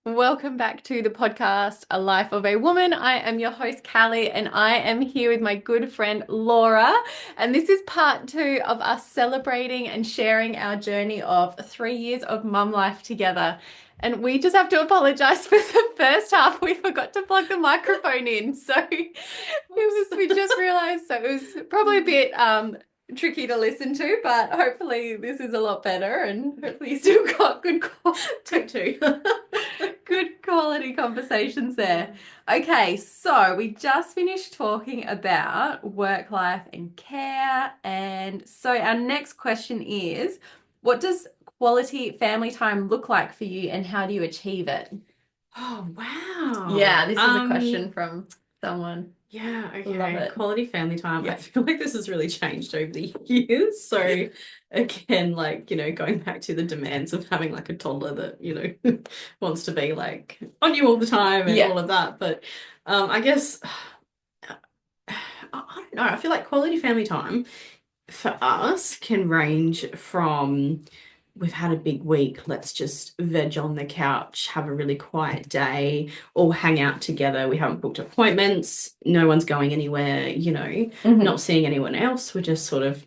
Welcome back to the podcast, A Life of a Woman. I am your host, Callie, and I am here with my good friend, Laura. And this is part two of us celebrating and sharing our journey of 3 years of mum life together. And we just have to apologize for the first half. We forgot to plug the microphone in. So we just realized, so it was probably a bit tricky to listen to, but hopefully this is a lot better and hopefully you still got good Take two. good quality conversations there. Okay, so we just finished talking about work life and care. And so our next question is, what does quality family time look like for you and how do you achieve it? Oh, wow. Yeah, this was a question from someone. Yeah, Love okay. it. Quality family time. I Yeah. feel like this has really changed over the years. So again, going back to the demands of having like a toddler that, wants to be like on you all the time and Yeah. all of that. But I guess I don't know. I feel like quality family time for us can range from we've had a big week, let's just veg on the couch, have a really quiet day, all hang out together. We haven't booked appointments, no one's going anywhere, Hmm. not seeing anyone else. We're just sort of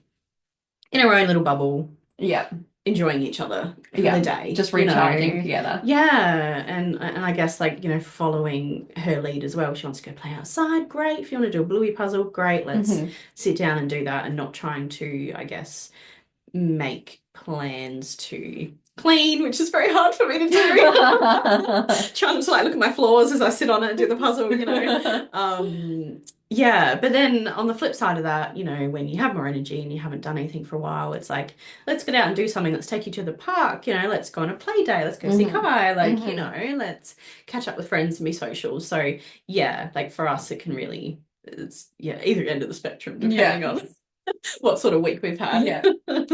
in our own little bubble, Yeah. enjoying each other for the Yeah. day, Just recharging together. Yeah, and I guess following her lead as well. She wants to go play outside, great. If you want to do a bluey puzzle, great. Let's Hmm. sit down and do that and not trying to, I guess, make plans to clean, which is very hard for me to do. Trying to look at my floors as I sit on it and do the puzzle. Yeah, but then on the flip side of that, when you have more energy and you haven't done anything for a while, it's like, let's get out and do something. Let's take you to the park, let's go on a play day, let's go see Hmm. Kai, Hmm. let's catch up with friends and be social. So yeah, like for us, it can really, it's yeah, either end of the spectrum, Yeah. depending on what sort of week we've had. Yeah.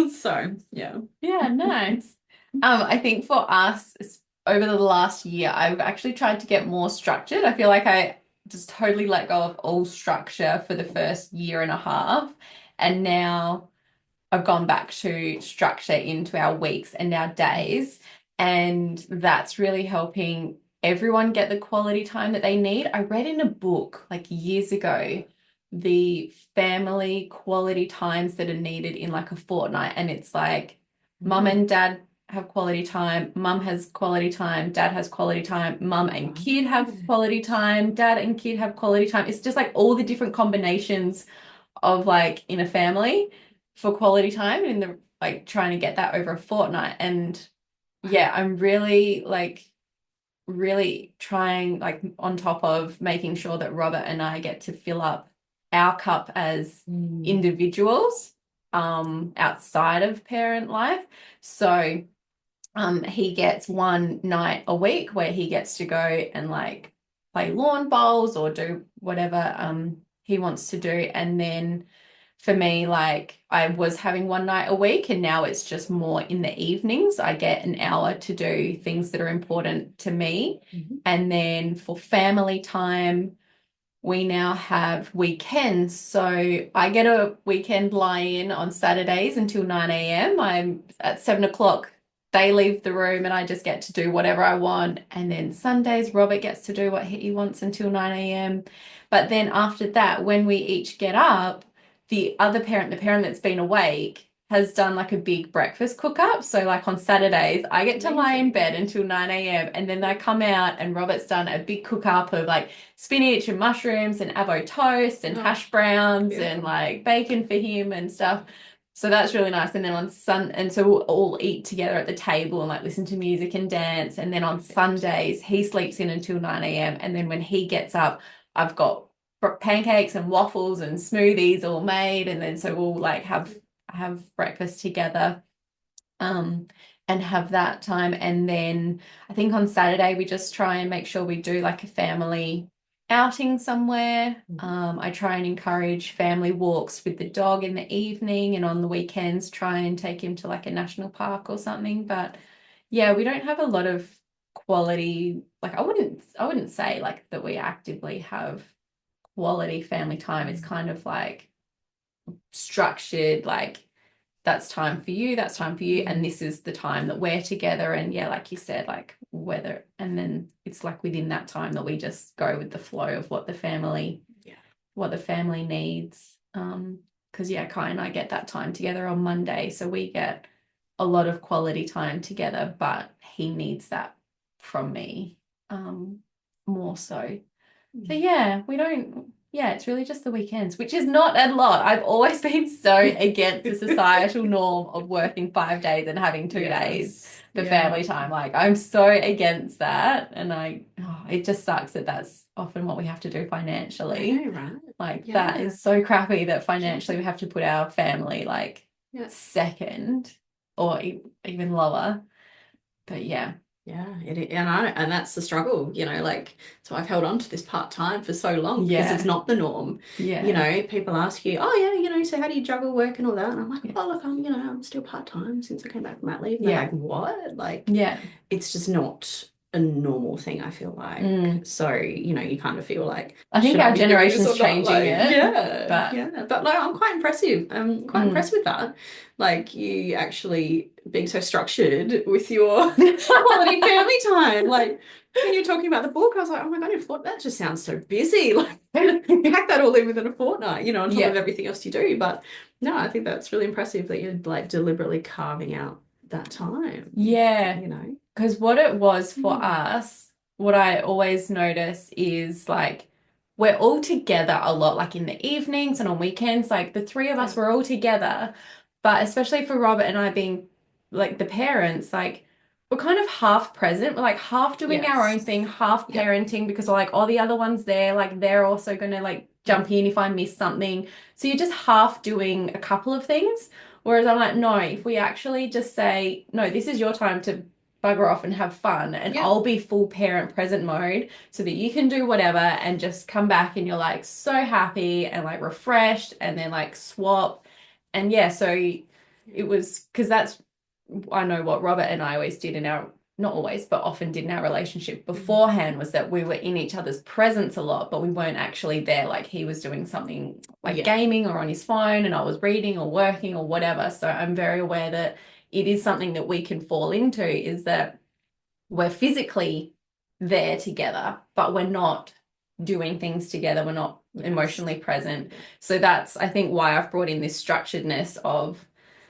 So, yeah. Yeah, nice. I think for us, over the last year, I've actually tried to get more structured. I feel like I just totally let go of all structure for the first year and a half. And now I've gone back to structure into our weeks and our days. And that's really helping everyone get the quality time that they need. I read in a book like years ago the family quality times that are needed in like a fortnight. And it's like mum Mhm. and dad have quality time, mum has quality time, dad has quality time, mum and kid have quality time, dad and kid have quality time. It's just like all the different combinations of like in a family for quality time in the like trying to get that over a fortnight. And yeah, I'm really trying like on top of making sure that Robert and I get to fill up our cup as Mm. individuals outside of parent life. So he gets one night a week where he gets to go and like play lawn bowls or do whatever he wants to do. And then for me, like I was having one night a week and now it's just more in the evenings. I get an hour to do things that are important to me. Mhm. And then for family time, we now have weekends. So I get a weekend lie-in on Saturdays until 9 a.m. I'm at 7 o'clock. They leave the room and I just get to do whatever I want. And then Sundays, Robert gets to do what he wants until 9 a.m. But then after that, when we each get up, the other parent, the parent that's been awake, has done like a big breakfast cook up. So like on Saturdays, I get to lie in Amazing. bed until 9 a.m. and then I come out and Robert's done a big cook up of like spinach and mushrooms and avo toast and Oh, hash browns and beautiful. like bacon for him and stuff. So that's really nice. And then and so we'll all eat together at the table and like listen to music and dance. And then on Perfect. Sundays, he sleeps in until 9 a.m. And then when he gets up, I've got pancakes and waffles and smoothies all made. And then so we'll like have breakfast together. Um, and have that time. And then I think on Saturday we just try and make sure we do like a family outing somewhere. Mhm. I try and encourage family walks with the dog in the evening, and on the weekends try and take him to like a national park or something. But yeah, we don't have a lot of quality, like I wouldn't say like that we actively have quality family time. It's kind of like structured, like that's time for you, that's time for you, Mm. and this is the time that we're together. And yeah, like you said, like whether, and then it's like within that time that we just go with the flow of Yeah. what the family needs. Because yeah, Kai and I get that time together on Monday, so we get a lot of quality time together, but he needs that from me, more so. So Mm. yeah, we don't, yeah, it's really just the weekends, which is not a lot. I've always been so against the societal norm of working 5 days and having 2 days Yes. for Yeah. family time. Like I'm so against that. And it just sucks that that's often what we have to do I financially. know, right? Like that Yeah. is so crappy that financially we have to put our family like Yeah. second or even lower. But yeah, Yeah, and that's the struggle, like so I've held on to this part-time for so long because it's yeah, not the norm. yeah, People ask you, oh yeah, so how do you juggle work and all that? And I'm like, yeah, oh look, I'm still part-time since I came back from that leave. And they're yeah, like, what? Like yeah. it's just not a normal thing, I feel like. Mm. So, you kind of feel like, I think should I our be doing this generation's or not? changing Like, it, yeah, but yeah. But like I'm quite impressive. I'm quite mm. impressed with that. Like you actually being so structured with your quality family time. Like when you're talking about the book, I was like, oh my God, that just sounds so busy. Like pack that all in within a fortnight, on top of Yeah, everything else you do. But no, I think that's really impressive that you're like deliberately carving out that time, yeah. you know. Because what it was for Mm. us, what I always notice is like we're all together a lot, like in the evenings and on weekends. Like the three of Yeah. us were all together, but especially for Robert and I being like the parents, like we're kind of half present. We're like half doing our own Yes. thing, half Yep. parenting because we're like, oh, the other one's there, like they're also gonna like Mm. jump in if I miss something. So you're just half doing a couple of things. Whereas I'm like, no, if we actually just say, no, this is your time to bugger off and have fun, and Yep. I'll be full parent present mode so that you can do whatever and just come back and you're like so happy and like refreshed and then like swap. And yeah, so it was because that's, I know what Robert and I always did in our, not always, but often did in our relationship beforehand was that we were in each other's presence a lot, but we weren't actually there. Like he was doing something like Yeah. gaming or on his phone, and I was reading or working or whatever. So I'm very aware that it is something that we can fall into, is that we're physically there together, but we're not doing things together. We're not Yes. emotionally present. Yeah. So that's, I think, why I've brought in this structuredness of,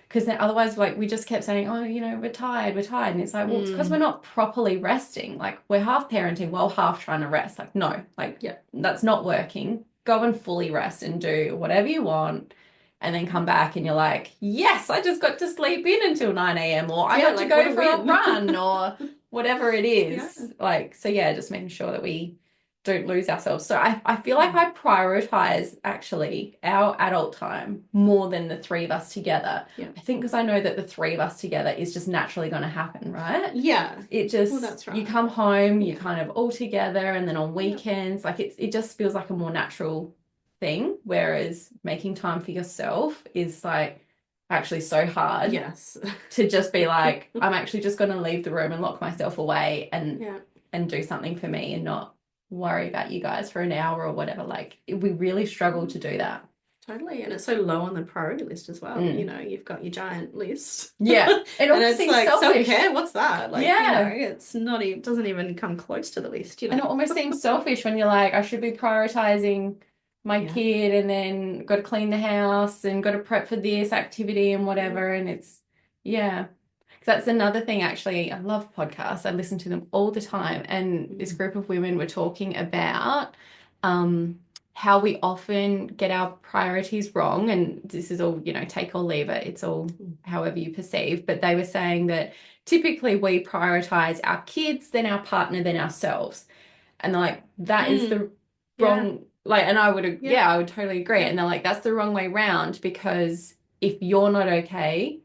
because then otherwise, like we just kept saying, oh, we're tired, we're tired. And it's like, well, it's because we're Mm. not properly resting. Like we're half parenting while half trying to rest. Like, no, like Yeah. that's not working. Go and fully rest and do whatever you want. And then come back and you're like, yes, I just got to sleep in until 9 a.m. or I Yeah, got to like what go a for a win. run or whatever it Yeah. is. Like, so yeah, just making sure that we don't lose ourselves. So I feel like Mm. I prioritize actually our adult time more than the three of us together. Yeah. I think because I know that the three of us together is just naturally going to happen, right? Yeah. It just, Well, that's you right. come home, you Yeah. kind of all together, and then on weekends, like it just feels like a more natural thing. Whereas making time for yourself is like actually so hard Yes. to just be like, I'm actually just going to leave the room and lock myself away Yeah. and do something for me and not worry about you guys for an hour or whatever. Like we really struggle to do that. Totally. And it's so low on the priority list as well. Mm. You've got your giant list. Yeah. It And almost it's seems like selfish. self-care, what's that? Like, Yeah. it's not even doesn't even come close to the list, And it almost seems selfish when you're like, I should be prioritizing my Yeah. kid and then got to clean the house and got to prep for this activity and whatever. And it's, yeah. 'Cause that's another thing, actually. I love podcasts. I listen to them all the time. And this group of women were talking about how we often get our priorities wrong. And this is all, take or leave it. It's all however you perceive. But they were saying that typically we prioritize our kids, then our partner, then ourselves. And they're like, that is the Yeah. wrong, like, and I would, Yeah. I would totally agree. Yeah. And they're like, that's the wrong way round, because if you're not okay,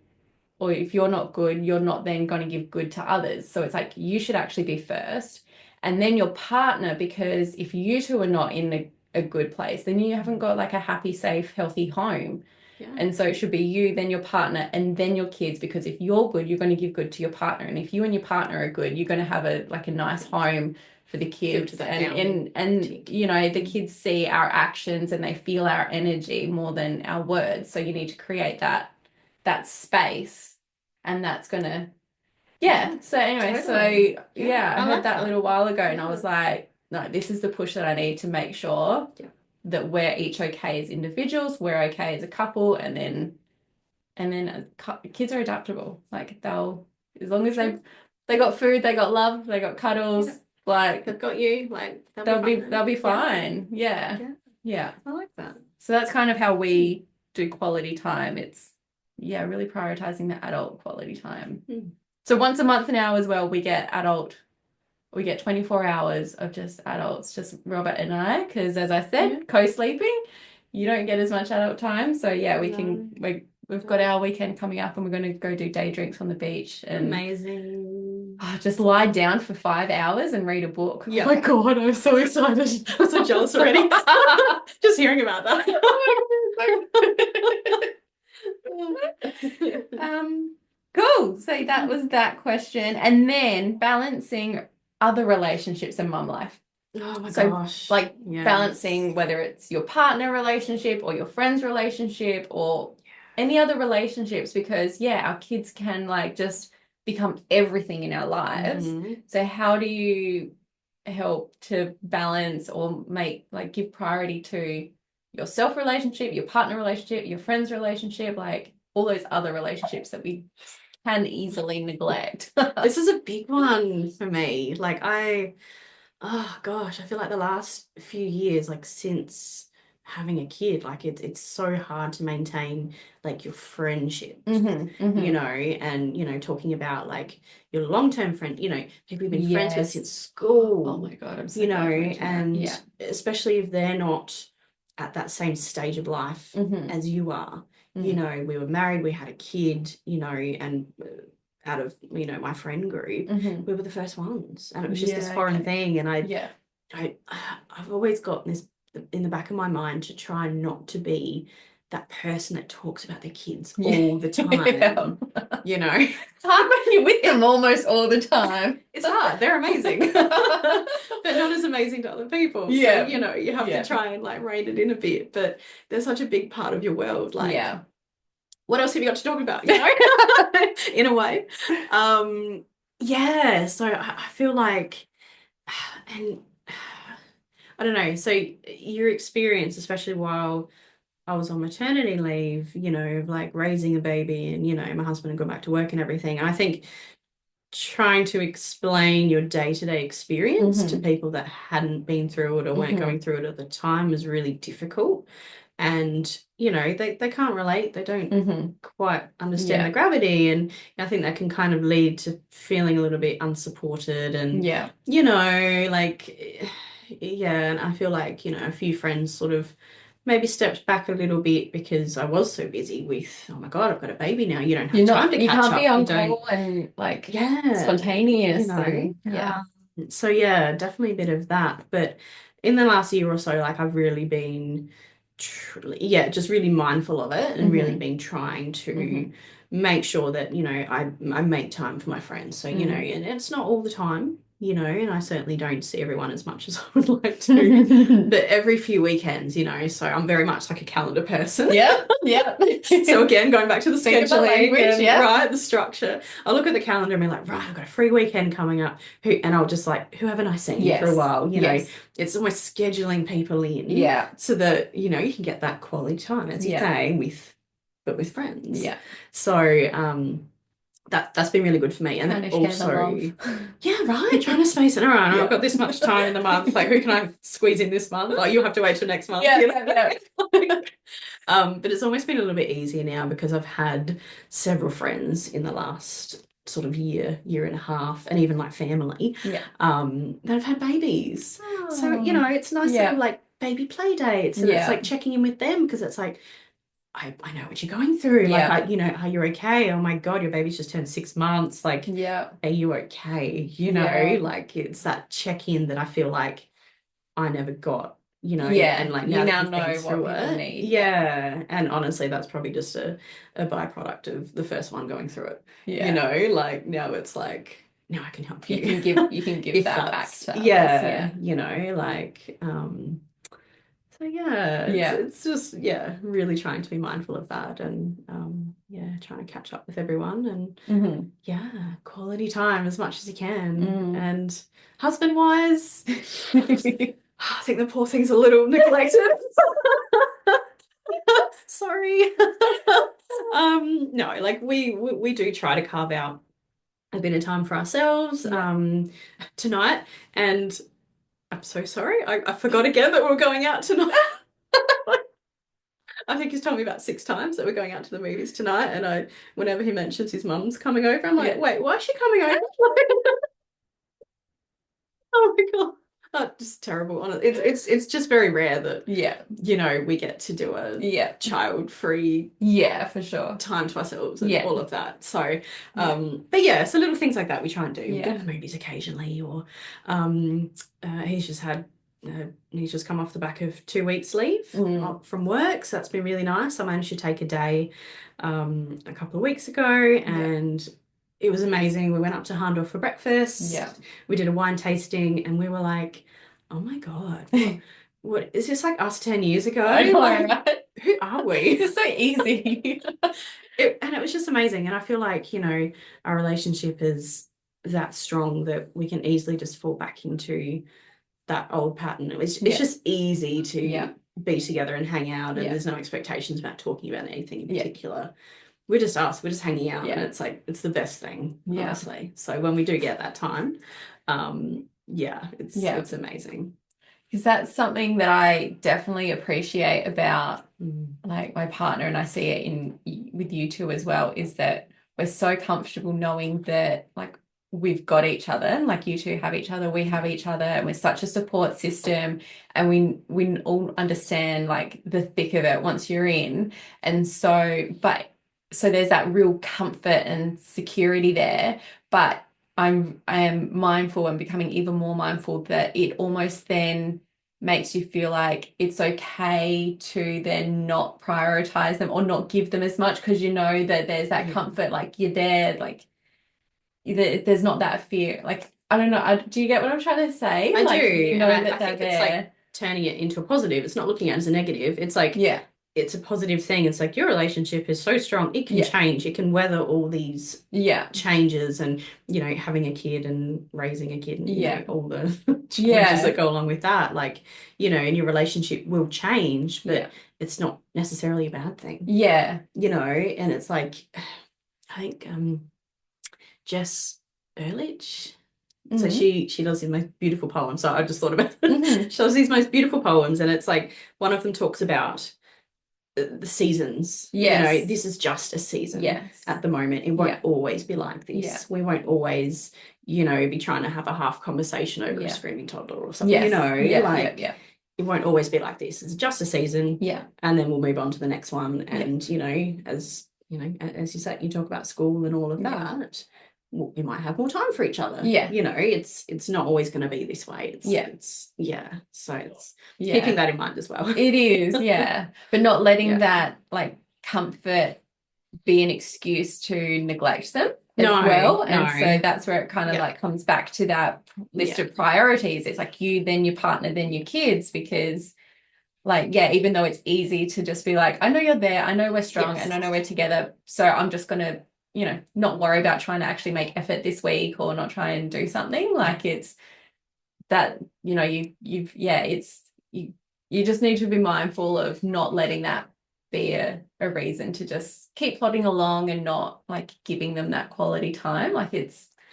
or if you're not good, you're not then going to give good to others. So it's like you should actually be first, and then your partner, because if you two are not in a good place, then you haven't got like a happy, safe, healthy home. Yeah. And so it should be you, then your partner, and then your kids, because if you're good, you're going to give good to your partner. And if you and your partner are good, you're going to have a nice home for the kids. that And tick. the kids see our actions and they feel our energy more than our words. So you need to create that that space, and that's gonna, yeah. So anyway, so Totally. yeah, I I heard like that a that. little while ago, and I Yeah. was like, no, this is the push that I need to make sure Yeah. that we're each okay as individuals, we're okay as a couple, and then kids are adaptable. Like they'll, as long as True. they got food, they got love, they got cuddles, Yeah. like They've got you, like they'll be they'll be fine. they'll be Yeah. fine. Yeah. Yeah. Yeah. I like that. So that's kind of how we do quality time. It's, yeah, really prioritizing the adult quality time. Mm. So once a month now as well, we get 24 hours of just adults, just Robert and I, because as I said, Yeah. co-sleeping, you don't get as much adult time. So yeah, No. we've got our weekend coming up, and we're going to go do day drinks on the beach and Amazing. just lie down for 5 hours and read a book. Yeah. Oh my God, I'm so excited. I'm so jealous already. Just hearing about that. Cool. So that was that question. And then balancing other relationships in mum life. Oh my So, gosh. like Yes. balancing whether it's your partner relationship or your friend's relationship or any other relationships, because yeah, our kids can like just become everything in our lives. Mhm. So how do you help to balance or give priority to your self relationship, your partner relationship, your friend's relationship, like all those other relationships that we can easily neglect? This is a big one for me. Oh gosh, I feel like the last few years, like since having a kid, like it's so hard to maintain like your friendship, you know, and talking about like your long-term friend, people you've been friends with Yes. since school, Oh my God, I'm so you glad know, you mentioned that. and Yeah. especially if they're not at that same stage of life as you are. You know, we were married, we had a kid, and out of, my friend group, we were the first ones. And it was just this Yeah, foreign okay. thing. And Yeah. I've always got this in the back of my mind to try not to be that person that talks about their kids all the time. Yeah. You know, It's hard when you're with them almost all the time. it's hard. They're amazing, but not as amazing to other people. Yeah. So, you have Yeah. to try and like rein it in a bit. But they're such a big part of your world. Like, Yeah. what else have you got to talk about, in a way? Yeah, so I feel like, and I don't know, so your experience, especially while I was on maternity leave, of like raising a baby and, my husband had gone back to work and everything. And I think trying to explain your day-to-day experience to people that hadn't been through it or weren't going through it at the time was really difficult. And, they can't relate. They don't quite understand the gravity. And I think that can kind of lead to feeling a little bit unsupported and, Yeah. and I feel like, a few friends sort of maybe stepped back a little bit because I was so busy with, oh my God, I've got a baby now. You don't have time to You catch can't up. be on call and like spontaneous. So yeah, definitely a bit of that. But in the last year or so, like I've really been just really mindful of it and really been trying to make sure that, I make time for my friends. So, and it's not all the time, and I certainly don't see everyone as much as I would like to, but every few weekends, so I'm very much like a calendar person. Yeah. So again, going back to the Think of the scheduling language, and yeah. right, the structure. I'll look at the calendar and be like, right, I've got a free weekend coming up. And I'll just like, who haven't I seen for a while? It's almost scheduling people in. Yeah. So that, you can get that quality time, as you say, with friends. Yeah. So that's been really good for me. And then also, yeah, right, trying to space it. All right, I've got this much time in the month. Like, who can I squeeze in this month? Like, you'll have to wait till next month. Yeah. But it's almost been a little bit easier now because I've had several friends in the last sort of year and a half, and even like family, that have had babies. So, it's nice to have like baby play dates, and it's like checking in with them because it's like, I know what you're going through. Like, are you okay? Oh my God, your baby's just turned 6 months. Like, are you okay? Like it's that check-in that I feel like I never got, and like you now that know we've been what through people it. need. Yeah. And honestly, that's probably just a byproduct of the first one going through it. Yeah. Like now it's like, now I can help you. You can give If that back that's, to others. like, So yeah, Yeah. it's just really trying to be mindful of that and trying to catch up with everyone and Hmm. quality time as much as you can. Mm. And husband wise, I think the poor thing's a little neglected. Sorry. No, like we do try to carve out a bit of time for ourselves Yeah. tonight. And I'm so sorry. I forgot again that we were going out tonight. I think he's told me about 6 times that we're going out to the movies tonight. And whenever he mentions his mum's coming over, I'm like, Yeah. wait, why is she coming over? Oh my God. Just terrible. It's just very rare that, Yeah. we get to do a Yeah. child-free Yeah, for sure. time to ourselves and Yeah. all of that. So, Yeah. but yeah, so little things like that we try and do. We go Yeah. to the movies occasionally, or he's just had he's just come off the back of 2 weeks leave Mm. from work, so that's been really nice. I managed to take a day a couple of weeks ago, and it was amazing. We went up to Hahndorf for breakfast. Yeah. We did a wine tasting, and we were like, oh my God, what is this, like us 10 years ago? I know, Like, right? who are we? It's so easy. And it was just amazing. And I feel like, our relationship is that strong that we can easily just fall back into that old pattern. It's Yeah. just easy to Yeah. be together and hang out, and Yeah. there's no expectations about talking about anything in Yeah. particular. We're just us, we're just hanging out, Yeah. and it's like, it's the best thing, Yeah. honestly. So when we do get that time, it's Yeah. it's amazing. Because that's something that I definitely appreciate about Mm. like my partner, and I see it in with you two as well, is that we're so comfortable knowing that like we've got each other, and like you two have each other, we have each other, and we're such a support system, and we all understand like the thick of it once you're in. And so there's that real comfort and security there, but I am mindful and becoming even more mindful that it almost then makes you feel like it's okay to then not prioritize them or not give them as much, because you know that there's that comfort, like you're there, like there's not that fear. Like, I don't know, do you get what I'm trying to say? I Like, do, you and know I that they're think it's like there. turning it into a positive. It's not looking at it as a negative. It's like, Yeah. it's a positive thing. It's like your relationship is so strong, it can Yeah. change, it can weather all these Yeah. changes, and having a kid and raising a kid, and Yeah. all the challenges Yeah. that go along with that. Like, and your relationship will change, but Yeah. it's not necessarily a bad thing. Yeah. And it's like, I think Jess Ehrlich. So Mhm. she does these most beautiful poems. So I just thought about it. Mhm. She does these most beautiful poems, and it's like one of them talks about the seasons. Yes. This is just a season Yes. at the moment. It won't Yeah. always be like this. Yeah. We won't always, be trying to have a half conversation over a Yeah. screaming toddler or something. Yes. Yeah. Like Yeah. it won't always be like this. It's just a season, Yeah. and then we'll move on to the next one. And as you say, you talk about school and all of Yeah. that. We might have more time for each other. Yeah. It's not always going to be this way. So it's Yeah. keeping that in mind as well. It is, yeah. But not letting Yeah. that like comfort be an excuse to neglect them as No, well. And no. so that's where it kind of Yeah. like comes back to that list Yeah. of priorities. It's like you, then your partner, then your kids, because like, yeah, even though it's easy to just be like, I know you're there, I know we're strong, Yes. and I know we're together, so I'm just gonna, not worry about trying to actually make effort this week or not try and do something. Like it's that, it's you just need to be mindful of not letting that be a reason to just keep plodding along and not like giving them that quality time. Like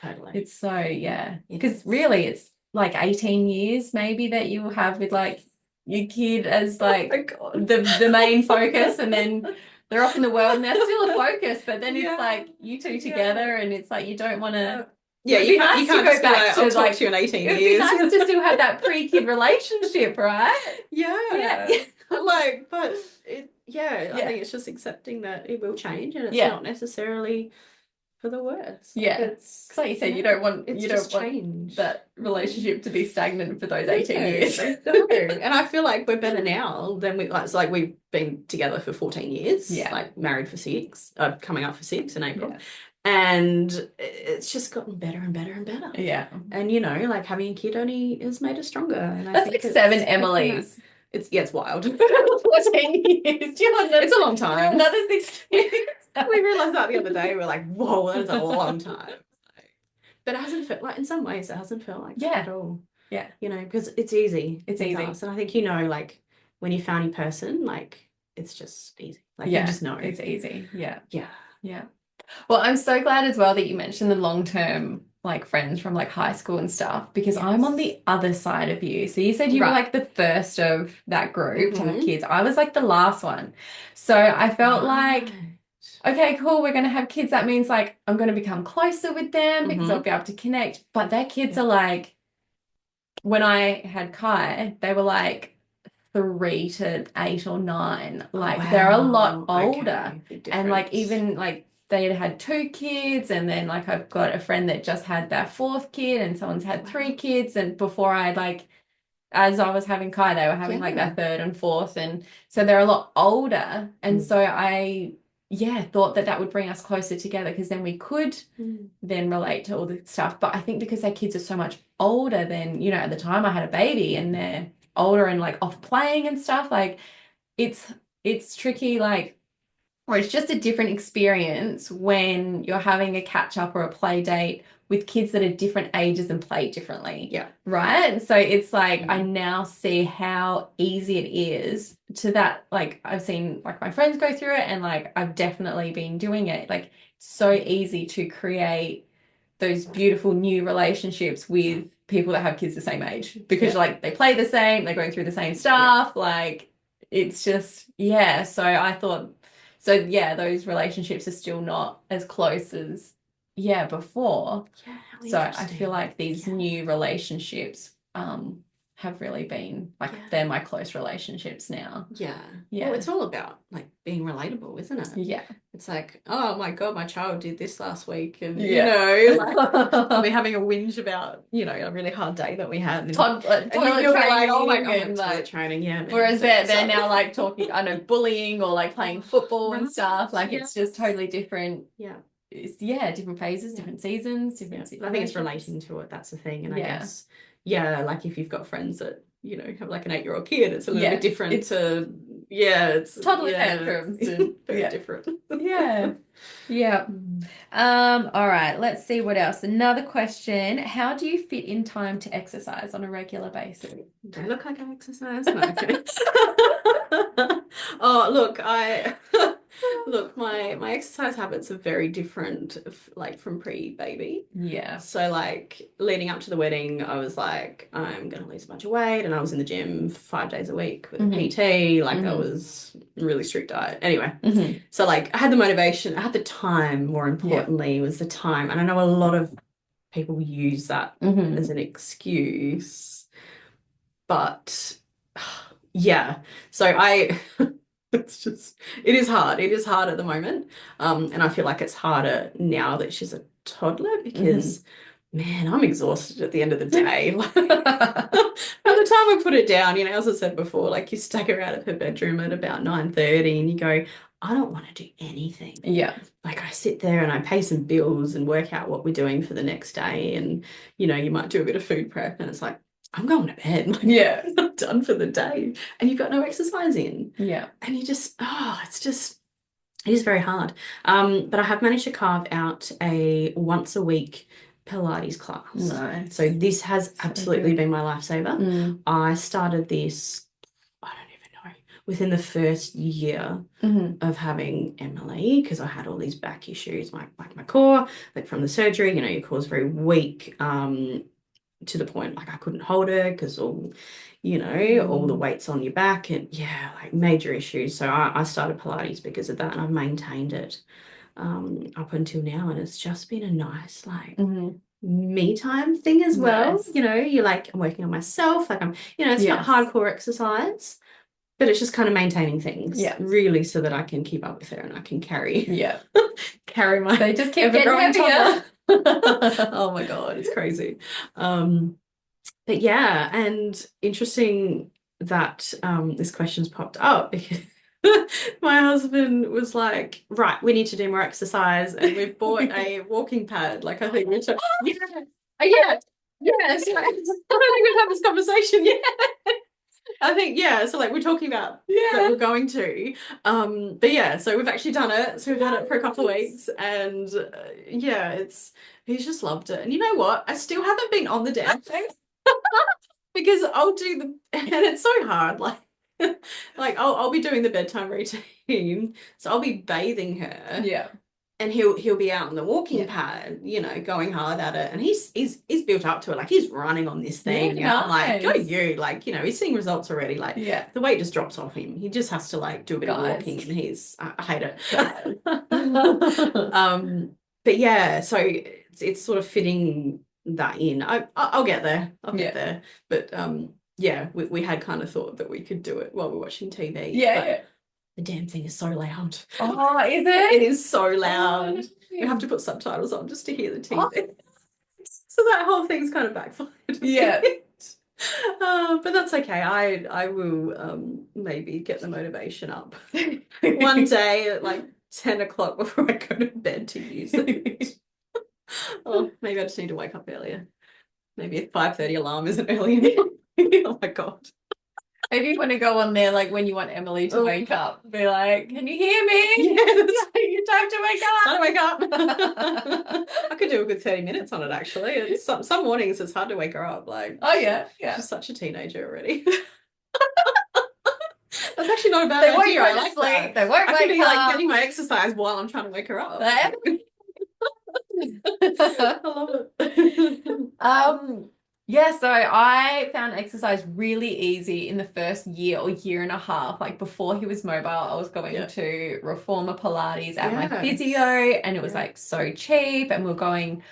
Totally. it's so, yeah, because really it's like 18 years maybe that you have with like your kid as like the main focus, and then they're off in the world and they're still a focus, but then it's like you two together, and it's like you don't want to. Yeah, It'd be you nice can't to go just be back like, to I'll talk like to you in 18 it'd years. be nice to still have that pre-kid relationship, right? Yeah. But I Yeah. think it's just accepting that it will change, and it's Yeah. not necessarily for the worse. Yeah. It's Because like you said, you don't want change. that relationship to be stagnant for those 18 years. No. And I feel like we're better now than it's like we've been together for 14 years. Yeah. Like married for 6, coming up for 6 in April. Yeah. And it's just gotten better and better and better. Yeah. And like having a kid only has made us stronger. And I That's think like 7 Emilys it's wild. 14 years. Do you want It's a long time. another 6 years? We realized that the other day. We're like, whoa, that is a long time. But it hasn't felt like, in some ways, it hasn't felt like that at all. Yeah. You know, because it's easy. It's with easy. us. And I think, you know, like when you found your person, like it's just easy. Like you just know. It's easy. Yeah. Yeah. Yeah. Well, I'm so glad as well that you mentioned the long-term like friends from like high school and stuff, because I'm on the other side of you. So you said you were like the first of that group to have kids. I was like the last one. So I felt like, okay, cool, we're going to have kids. That means like I'm going to become closer with them because I'll be able to connect. But their kids are like, when I had Kai, they were like 3 to 8 or 9. Like they're a lot older. And like even like they had 2 kids, and then like I've got a friend that just had their 4th kid, and someone's had 3 kids, and before I like as I was having Kai, they were having like their 3rd and 4th, and so they're a lot older, and so I thought that would bring us closer together, because then we could then relate to all the stuff. But I think because their kids are so much older than, you know, at the time I had a baby, and they're older and like off playing and stuff, like it's tricky, like, or it's just a different experience when you're having a catch up or a play date with kids that are different ages and play differently. Yeah. Right. And so it's like, I now see how easy it is to that. Like I've seen like my friends go through it, and like I've definitely been doing it. Like it's so easy to create those beautiful new relationships with people that have kids the same age, because like they play the same, they're going through the same stuff. Like it's just, so I thought, those relationships are still not as close as before. So I feel like these new relationships have really been like they're my close relationships now. Well, it's all about like being relatable, isn't it? It's like, oh my God, my child did this last week, and you know, like we're having a whinge about, you know, a really hard day that we had, and toilet training, like, oh my God, and toilet training, whereas they're now like talking, I know, bullying or like playing football and stuff. Like it's just totally different. It's different phases, different seasons, different I think it's relating to it. That's the thing. And I guess like if you've got friends that, you know, have like an 8-year-old kid, it's a little bit different. It's toddler tantrums and very different. All right, let's see what else. Another question: how do you fit in time to exercise on a regular basis? Do I look like I exercise? No, okay. Oh, look, my exercise habits are very different, like from pre-baby. So like leading up to the wedding, I was like, I'm gonna lose a bunch of weight, and I was in the gym 5 days a week with a PT. Like I was really strict diet. Anyway, so like I had the motivation, I had the time. More importantly, was the time, and I know a lot of people use that as an excuse, but so it is hard. It is hard at the moment. And I feel like it's harder now that she's a toddler, because man, I'm exhausted at the end of the day. Like, by the time I put it down, you know, as I said before, like you stagger out of her bedroom at about 9:30 and you go, I don't want to do anything. Like I sit there and I pay some bills and work out what we're doing for the next day. And, you know, you might do a bit of food prep, and it's like, I'm going to bed. Like, I'm done for the day. And you've got no exercise in. And you just, it is very hard. But I have managed to carve out a once a week Pilates class. Nice. So this has absolutely been my lifesaver. I started this, I don't even know, within the first year of having Emily, because I had all these back issues, like my core, like from the surgery, you know, your core's very weak. To the point like I couldn't hold her because all the weight's on your back, and like major issues. So I started Pilates because of that, and I've maintained it up until now, and it's just been a nice like me time thing as well. You know, you're like, I'm working on myself, like I'm, you know, it's not hardcore exercise, but it's just kind of maintaining things really, so that I can keep up with her and I can carry my they just keep getting heavier. Oh my God, it's crazy. But and interesting that this question's popped up, because my husband was like, right, we need to do more exercise, and we've bought a walking pad. Like I think we're so I don't think we've had this conversation yet. I think, yeah, so like we're talking about that Yeah. we're going to. But yeah, so we've actually done it. So we've done it for a couple of weeks, and yeah, he's just loved it. And you know what? I still haven't been on the damn thing because I'll do the and it's so hard. Like I'll be doing the bedtime routine. So I'll be bathing her. Yeah. And he'll be out on the walking Yeah. pad, going hard at it, and he's built up to it, like he's running on this Yeah, thing, and I'm like, go nice. you, like he's seeing results already, like Yeah. the weight just drops off him. He just has to like do a bit of walking, Guys. and I hate it. Guys. But yeah, so it's sort of fitting that in. I'll get there. I'll get Yeah. there. But yeah, we had kind of thought that we could do it while we're watching TV. Yeah, But yeah. the damn thing is so loud. Oh, is It it? is so Oh, loud. no. We have to put subtitles on just to hear the Oh. TV. So that whole thing's kind of backfired. Yeah. But that's okay. I will maybe get the motivation up one day at like 10 o'clock before I go to bed to use it. Oh, maybe I just need to wake up earlier. Maybe a 5:30 alarm isn't early enough. Oh my God. Maybe you want to go on there like when you want Emily to Oh. wake up. Be like, can you hear me? Yes. It's time to wake up. Time to wake up. I could do a good 30 minutes on it actually. It's some mornings it's hard to wake her up. Like, Oh yeah, yeah. she's such a teenager already. That's actually not a bad They won't idea. go I to like sleep. that. They won't I could wake be like up. getting my exercise while I'm trying to wake her up. They- I love it. Yeah, so I found exercise really easy in the first year or year and a half. Like before he was mobile, I was going Yeah. to Reformer Pilates at my Yes. physio, and it was Yeah. like so cheap, and I was going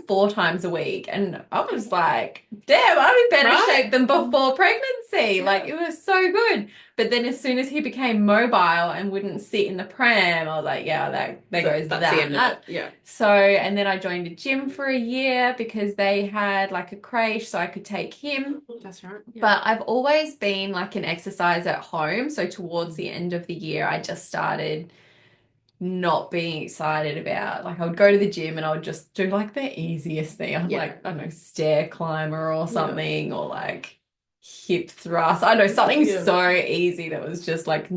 4 times a week, and I was like, damn, I'm in better Right? shape than before pregnancy. Yeah. Like it was so good. But then as soon as he became mobile and wouldn't sit in the pram, I was like, yeah, there goes That's that. the end of it. Yeah. So, and then I joined a gym for a year because they had like a crèche, so I could take him. That's right. Yeah. But I've always been like an exercise at home. So towards the end of the year, I just started not being excited about, like I would go to the gym and I would just do like the easiest thing. I'm Yeah. like, I don't know, stair climber or something, or like hip thrust. I know something Yeah. so easy that was just like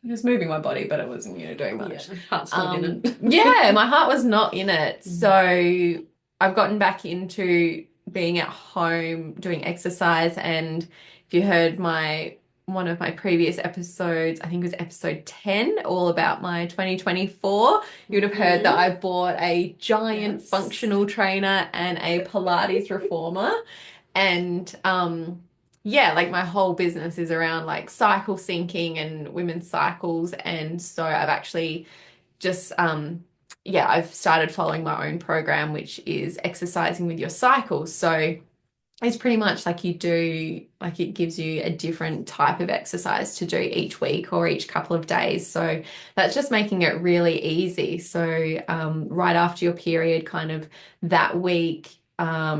just moving my body, but it wasn't, doing much. Yeah. Heart's not in it. Yeah, my heart was not in it. Mm. So I've gotten back into being at home doing exercise, and if you heard one of my previous episodes, I think it was episode 10, all about my 2024, you would have heard that I bought a giant Yes. functional trainer and a Pilates reformer. And yeah, like my whole business is around like cycle syncing and women's cycles. And so I've actually just yeah, I've started following my own program, which is exercising with your cycle. So it's pretty much like you do, like it gives you a different type of exercise to do each week or each couple of days. So that's just making it really easy. So right after your period, kind of that week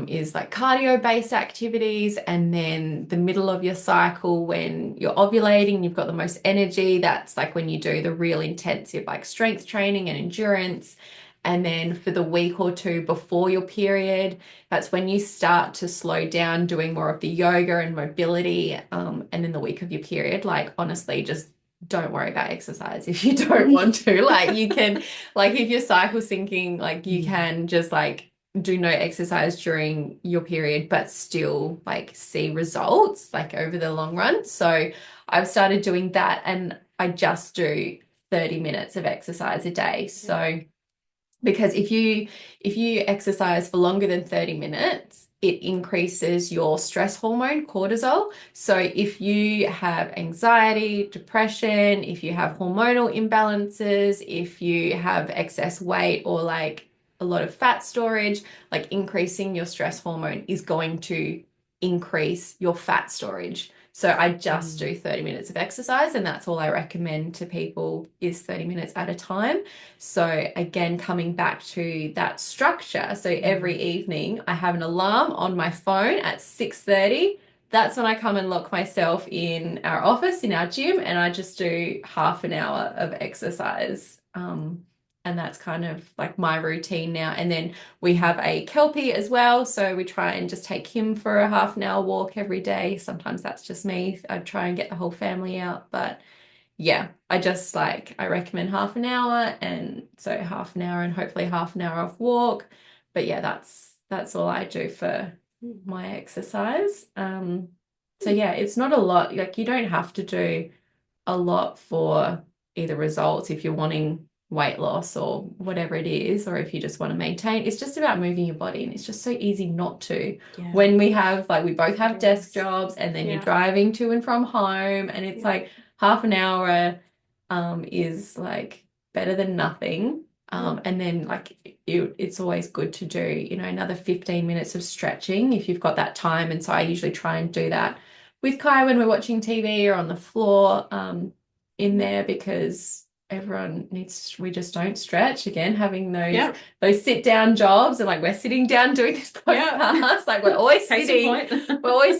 is like cardio-based activities, and then the middle of your cycle when you're ovulating, you've got the most energy. That's like when you do the real intensive like strength training and endurance. And then for the week or two before your period, that's when you start to slow down doing more of the yoga and mobility. And then the week of your period, like honestly, just don't worry about exercise if you don't want to. Like you can, like if your cycle syncing, like you can just like do no exercise during your period, but still like see results like over the long run. So I've started doing that, and I just do 30 minutes of exercise a day. So because if you exercise for longer than 30 minutes, it increases your stress hormone cortisol. So if you have anxiety, depression, if you have hormonal imbalances, if you have excess weight or like a lot of fat storage, like increasing your stress hormone is going to increase your fat storage. So I just do 30 minutes of exercise, and that's all I recommend to people is 30 minutes at a time. So again, coming back to that structure. So every evening I have an alarm on my phone at 6:30. That's when I come and lock myself in our office, in our gym, and I just do half an hour of exercise. And that's kind of like my routine now. And then we have a Kelpie as well. So we try and just take him for a half an hour walk every day. Sometimes that's just me. I try and get the whole family out. But yeah, I recommend half an hour. And so half an hour and hopefully half an hour of walk. But yeah, that's all I do for my exercise. So yeah, it's not a lot. Like you don't have to do a lot for either results if you're wanting weight loss or whatever it is, or if you just want to maintain. It's just about moving your body, and it's just so easy not to. Yeah. When we have like we both have desk Yes. jobs, and then you're Yeah. driving to and from home, and it's Yeah. like half an hour is like better than nothing. And then like it's always good to do, another 15 minutes of stretching if you've got that time. And so I usually try and do that with Kai when we're watching TV or on the floor in there, because we just don't stretch, again, having those sit down jobs, and like we're sitting down doing this podcast, like we're always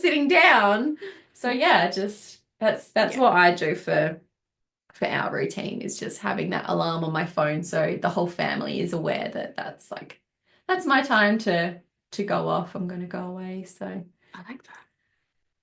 sitting down. So yeah, just that's what I do for our routine, is just having that alarm on my phone so the whole family is aware that that's my time to go off. I'm going to go away. So I like that.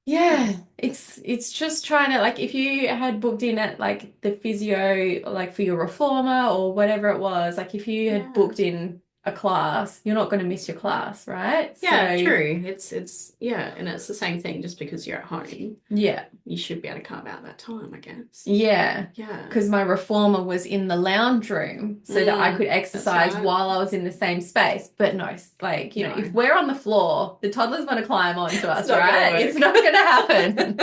yeah, it's just trying to, like, if you had booked in at like the physio, like for your reformer or whatever it was, like if you had booked in a class, you're not going to miss your class, right? Yeah, So true. It's yeah, and it's the same thing. Just because you're at home, yeah, you should be able to carve out that time, I guess. yeah, Yeah. because my reformer was in the lounge room so that I could exercise right. while I was in the same space. But no, like, know, if we're on the floor, the toddler's going to climb onto us, right? It's not going to happen.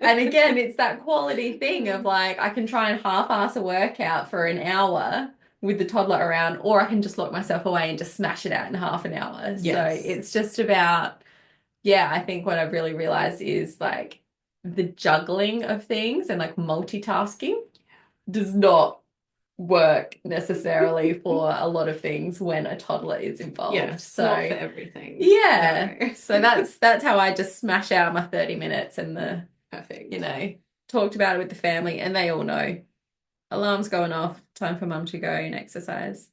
And again, it's that quality thing of like, I can try and half-ass a workout for an hour with the toddler around, or I can just lock myself away and just smash it out in half an hour. Yes. So it's just about, yeah, I think what I've really realized is like the juggling of things and like multitasking does not work necessarily for a lot of things when a toddler is involved. Yes, so not for everything. Yeah. No. So that's how I just smash out my 30 minutes and perfect. Talked about it with the family, and they all know alarm's going off, time for mum to go and exercise.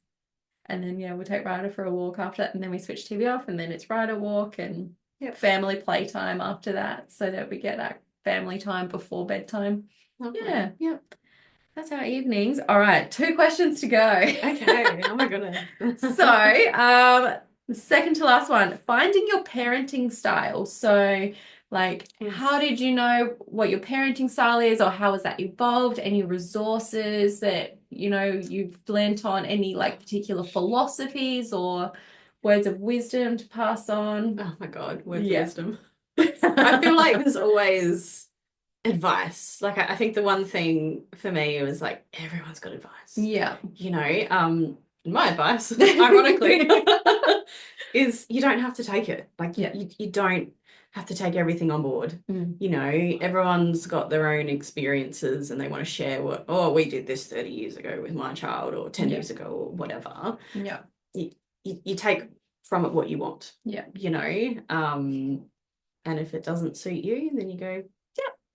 And then we'll take Ryder for a walk after that, and then we switch TV off, and then it's Ryder walk and family playtime after that, so that we get that family time before bedtime. Lovely. Yeah. That's our evenings. All right, 2 questions to go. Okay. Oh my goodness. So, the second to last one, finding your parenting style. So, like, how did you know what your parenting style is, or how has that evolved? Any resources that, you've learnt on, any like particular philosophies or words of wisdom to pass on? Oh my God, words of wisdom. I feel like there's always advice. Like I think the one thing for me was like everyone's got advice. Yeah. My advice, ironically, is you don't have to take it. Like you don't have to take everything on board. Everyone's got their own experiences and they want to share we did this 30 years ago with my child, or 10 years ago, or whatever. Yeah. You take from it what you want. Yeah. And if it doesn't suit you, then you go,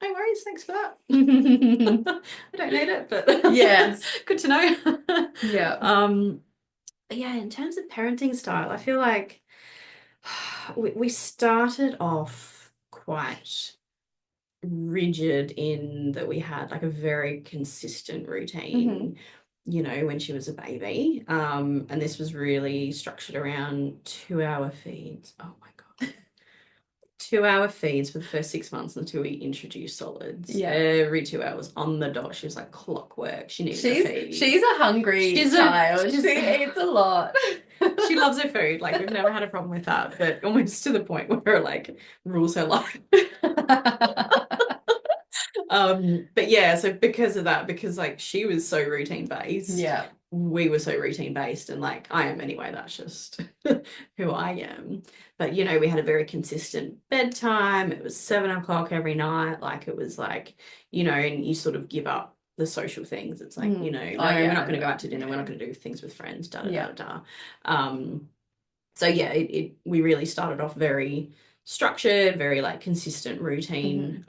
no worries, thanks for that. I don't need it, but yes, good to know. Yeah. But yeah, in terms of parenting style, I feel like we started off quite rigid in that we had like a very consistent routine, when she was a baby. And this was really structured around 2-hour feeds. Oh my God. 2-hour feeds for the first 6 months until we introduced solids. Yeah. Every 2 hours on the dot. She was like clockwork. She needed a feed. She's a hungry child. She eats a lot. She loves her food. Like, we've never had a problem with that, but almost to the point where like rules her life. But yeah, so because of that, because like she was so routine based. Yeah. We were so routine based, and like I am anyway, that's just who I am. But we had a very consistent bedtime. It was 7 o'clock every night. Like it was like, and you sort of give up the social things. It's like, we're not going to go out to dinner. We're not going to do things with friends, So yeah, we really started off very structured, very like consistent routine,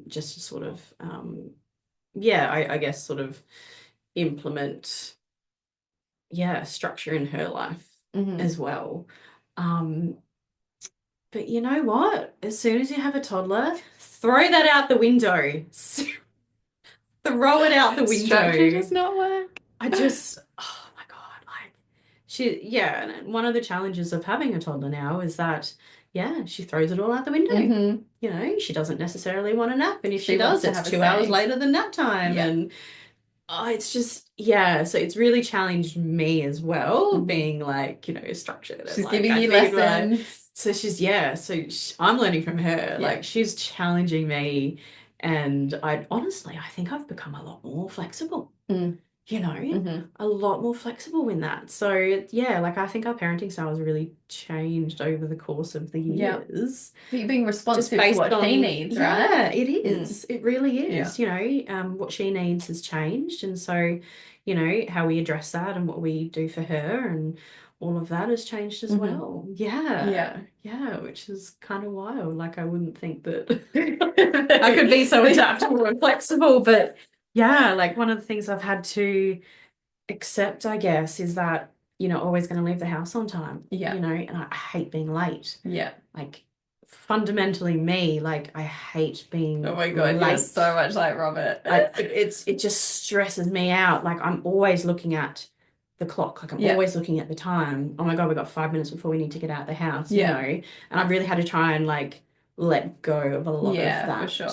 just to sort of, I guess sort of implement yeah, structure in her life Hmm. as well. Um, but you know what? As soon as you have a toddler, throw that out the window. Throw it out the Structure window. does not work. I just, oh my God, like yeah, and one of the challenges of having a toddler now is that, yeah, she throws it all out the window. Hmm. You know, she doesn't necessarily want a nap, and if she She wants does, to it's have a 2 hours say. later than nap time, Yeah. and oh, it's just, yeah, so it's really challenged me as well, Hmm. being like, structured and She's like giving I you need like, lessons. so she's, yeah, so I'm learning from her, Yeah. like she's challenging me, and I think I've become a lot more flexible, Mm. you know, Hmm. a lot more flexible in that. So yeah, like I think our parenting style has really changed over the course of the Yeah. years, But you're being just responsive to based what she on, needs, right? yeah, it Mm. is. It really Yeah. is. What she needs has changed. And so, how we address that and what we do for her and all of that has changed as Hmm. well. Yeah. Yeah. Yeah, which is kind of wild. Like I wouldn't think that I could be so adaptable and flexible, but yeah, like one of the things I've had to accept, I guess, is that you're not always going to leave the house on time, Yeah. and I hate being late. Yeah. Like fundamentally me, like I hate Oh being my God, you're late. so much like Robert. It just stresses me out. Like I'm always looking at the clock. Like I'm Yeah. always looking at the time. Oh my God, we got 5 minutes before we need to get out of the house, Yeah. And I've really had to try and like let go of a lot of Yeah, for that. sure.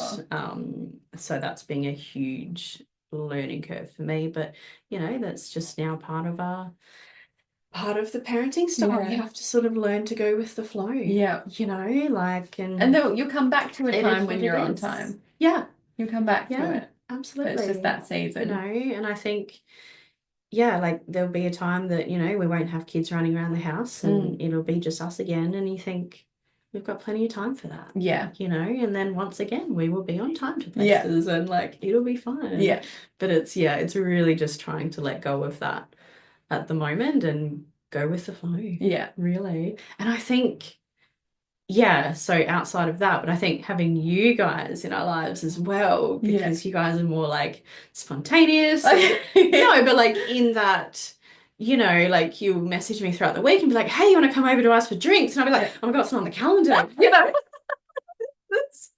So that's been a huge learning curve for me. But that's just now part of the parenting style. You Yeah. have to sort of learn to go with the flow, Yeah. like, And and then you'll come back to a it time is when what it you're on is. time. Yeah, You'll come back to yeah, it. But it's just absolutely. that season. And I think, yeah, like there'll be a time that, we won't have kids running around the house Mm. and it'll be just us again. And you think, we've got plenty of time for that, Yeah. and then once again, we will be on time to Yeah. places and like it'll be fine. Yeah. But it's really just trying to let go of that at the moment and go with the flow, Yeah. really. And I think, yeah, so outside of that, but I think having you guys in our lives as well, Yeah. because you guys are more like spontaneous. No, No, but like in that, like you message me throughout the week and be like, hey, you want to come over to us for drinks? And I'll be like, Yeah. oh my God, it's not on the calendar. It's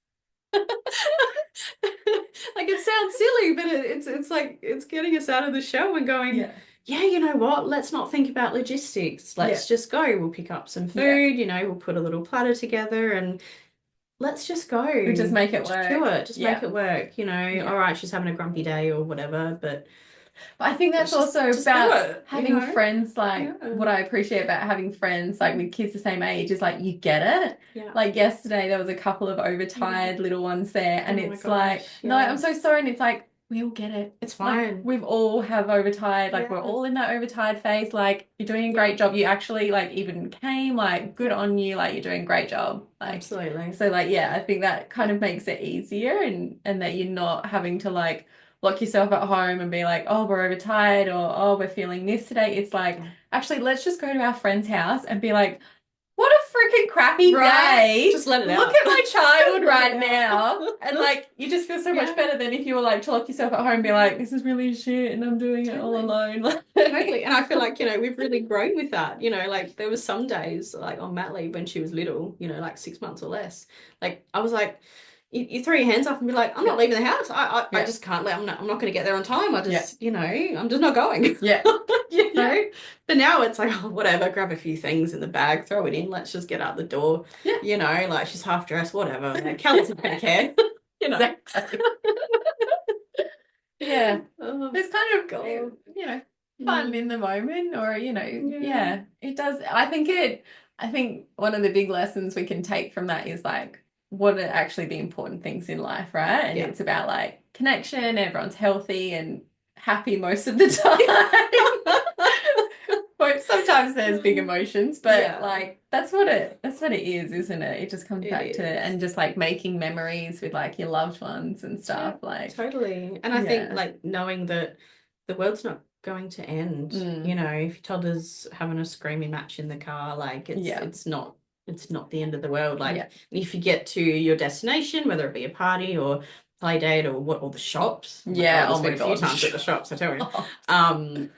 like it sounds silly, but it's like it's getting us out of the show and going, Yeah. yeah, you know what? Let's not think about logistics. Let's just go. We'll pick up some Yeah. food, we'll put a little platter together and let's just go. We just make it Just do work. it. Just make Yeah. it work, Yeah. All right, she's having a grumpy day or whatever, but But I think that's let's also just do about it, having friends, like Yeah. what I appreciate about having friends like with kids the same age is like you get it. Yeah. Like yesterday there was a couple of overtired little ones there and Oh my it's like, gosh, no, yeah. I'm so sorry. And it's like, we all get it. It's Like fine. we've all have overtired, like we're Yeah. all in that overtired phase. Like you're doing a great job. You actually like even came, like good on you, like you're doing a great job. Like Absolutely. so like yeah, I think that kind of makes it easier and that you're not having to like lock yourself at home and be like, oh, we're overtired or oh, we're feeling this today. It's like, actually, let's just go to our friend's house and be like, what a freaking crappy day. Just let it Look out. at my child right Let it out. now. And like, you just feel so much Yeah. better than if you were like to lock yourself at home and be like, this is really shit and I'm doing it all Totally. alone. Totally. And I feel like, we've really grown with that. Like there was some days like on mat leave when she was little, like 6 months or less. Like I was like, you throw your hands up and be like, I'm not leaving the house. I Yeah. just can't I'm not going to get there on time. I just, Yeah. I'm just not going. Yeah. But now it's like, oh, whatever, grab a few things in the bag, throw it in, let's just get out the door. Yeah. Like she's half dressed, whatever. Like, Kelly's not gonna care. Exactly. Yeah. Oh, It's kind of, God. fun in the moment or, yeah, it does. I think one of the big lessons we can take from that is like, what are actually the important things in life, right? And it's about like connection, everyone's healthy and happy most of the time. But sometimes there's big emotions, but like that's what it is, isn't it? It just comes back to and just like making memories with like your loved ones and stuff. Like totally. And I think like knowing that the world's not going to end. If your toddler's having a screaming match in the car, like it's not the end of the world. Like if you get to your destination, whether it be a party or play date or the shops. Yeah, oh my God, a few times at the shops, I tell you.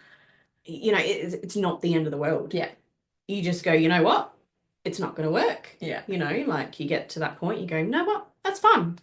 you know, it's not the end of the world. Yeah. You just go, you know what? It's not going to work. Yeah. You know, like you get to that point, you go, you know what? That's fun.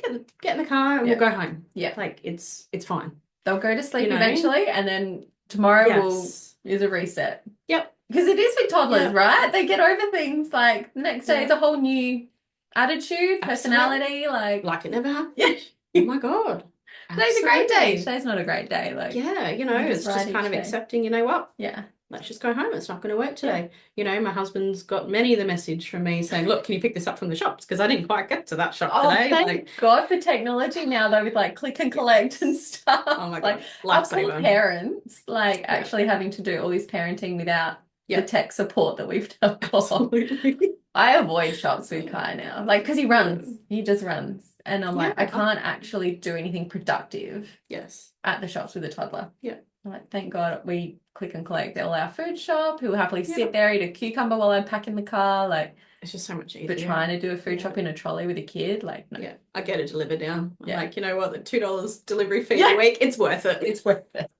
Let's get in the car and Yeah. we'll go home. Yeah. Like it's fine. They'll go to sleep You know? eventually, and then tomorrow Yes. is a reset. Yep. Because it is with toddlers, Yep. right? They get over things like the next day Yeah. it's a whole new attitude, personality, Like it never happened. Yeah. Oh my God. Today's a great day. Absolutely. Today's not a great day. Like, Yeah, you know, you it's just just ride kind of each day. accepting, you know what? Yeah. Let's just go home. It's not going to work today. You know, my husband's got many of the message from me saying, look, can you pick this up from the shops? Because I didn't quite get to that shop Oh, today. thank Like, God for technology now, though, with like click and collect and stuff. oh my Like, God, our poor lifesaver. parents, like actually having to do all this parenting without the tech support that we've done. Absolutely. I avoid shops with Kai now, like, because he runs, he just runs. And I'm like, I Yeah. can't actually do anything productive Yes. at the shops with a toddler. Yeah. I'm like, thank God we click and collect. They'll our food shop. He'll happily Yeah. sit there, eat a cucumber while I'm packing the car. Like, It's just so much easier. but trying to do a food shop in a trolley with a kid, like, no. Yeah, I get it delivered now. I'm Yeah. like, you know what, the $2 delivery fee Yeah. a week, it's worth it. It's worth it.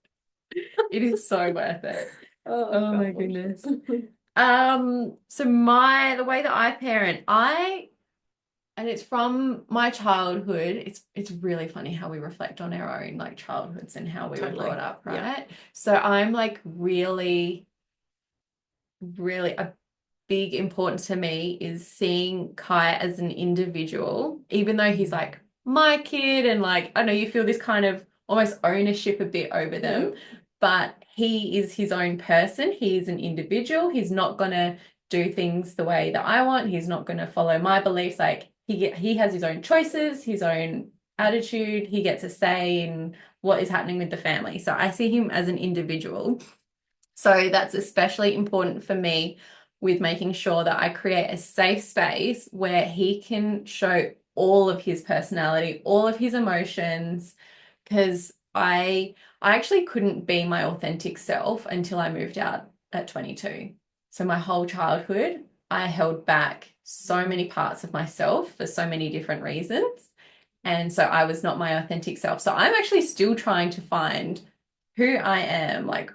It is so worth it. Oh my God. goodness. So the way that I parent, and it's from my childhood. It's really funny how we reflect on our own like childhoods and how we were Totally. brought up, right? Yeah. So I'm like really, really a big importance to me is seeing Kai as an individual, even though he's like my kid and like I know you feel this kind of almost ownership a bit over them, but he is his own person. He is an individual. He's not gonna do things the way that I want. He's not gonna follow my beliefs. Like he has his own choices, his own attitude. He gets a say in what is happening with the family. So I see him as an individual. So that's especially important for me with making sure that I create a safe space where he can show all of his personality, all of his emotions, because I actually couldn't be my authentic self until I moved out at 22. So my whole childhood, I held back so many parts of myself for so many different reasons. And so I was not my authentic self. So I'm actually still trying to find who I am, like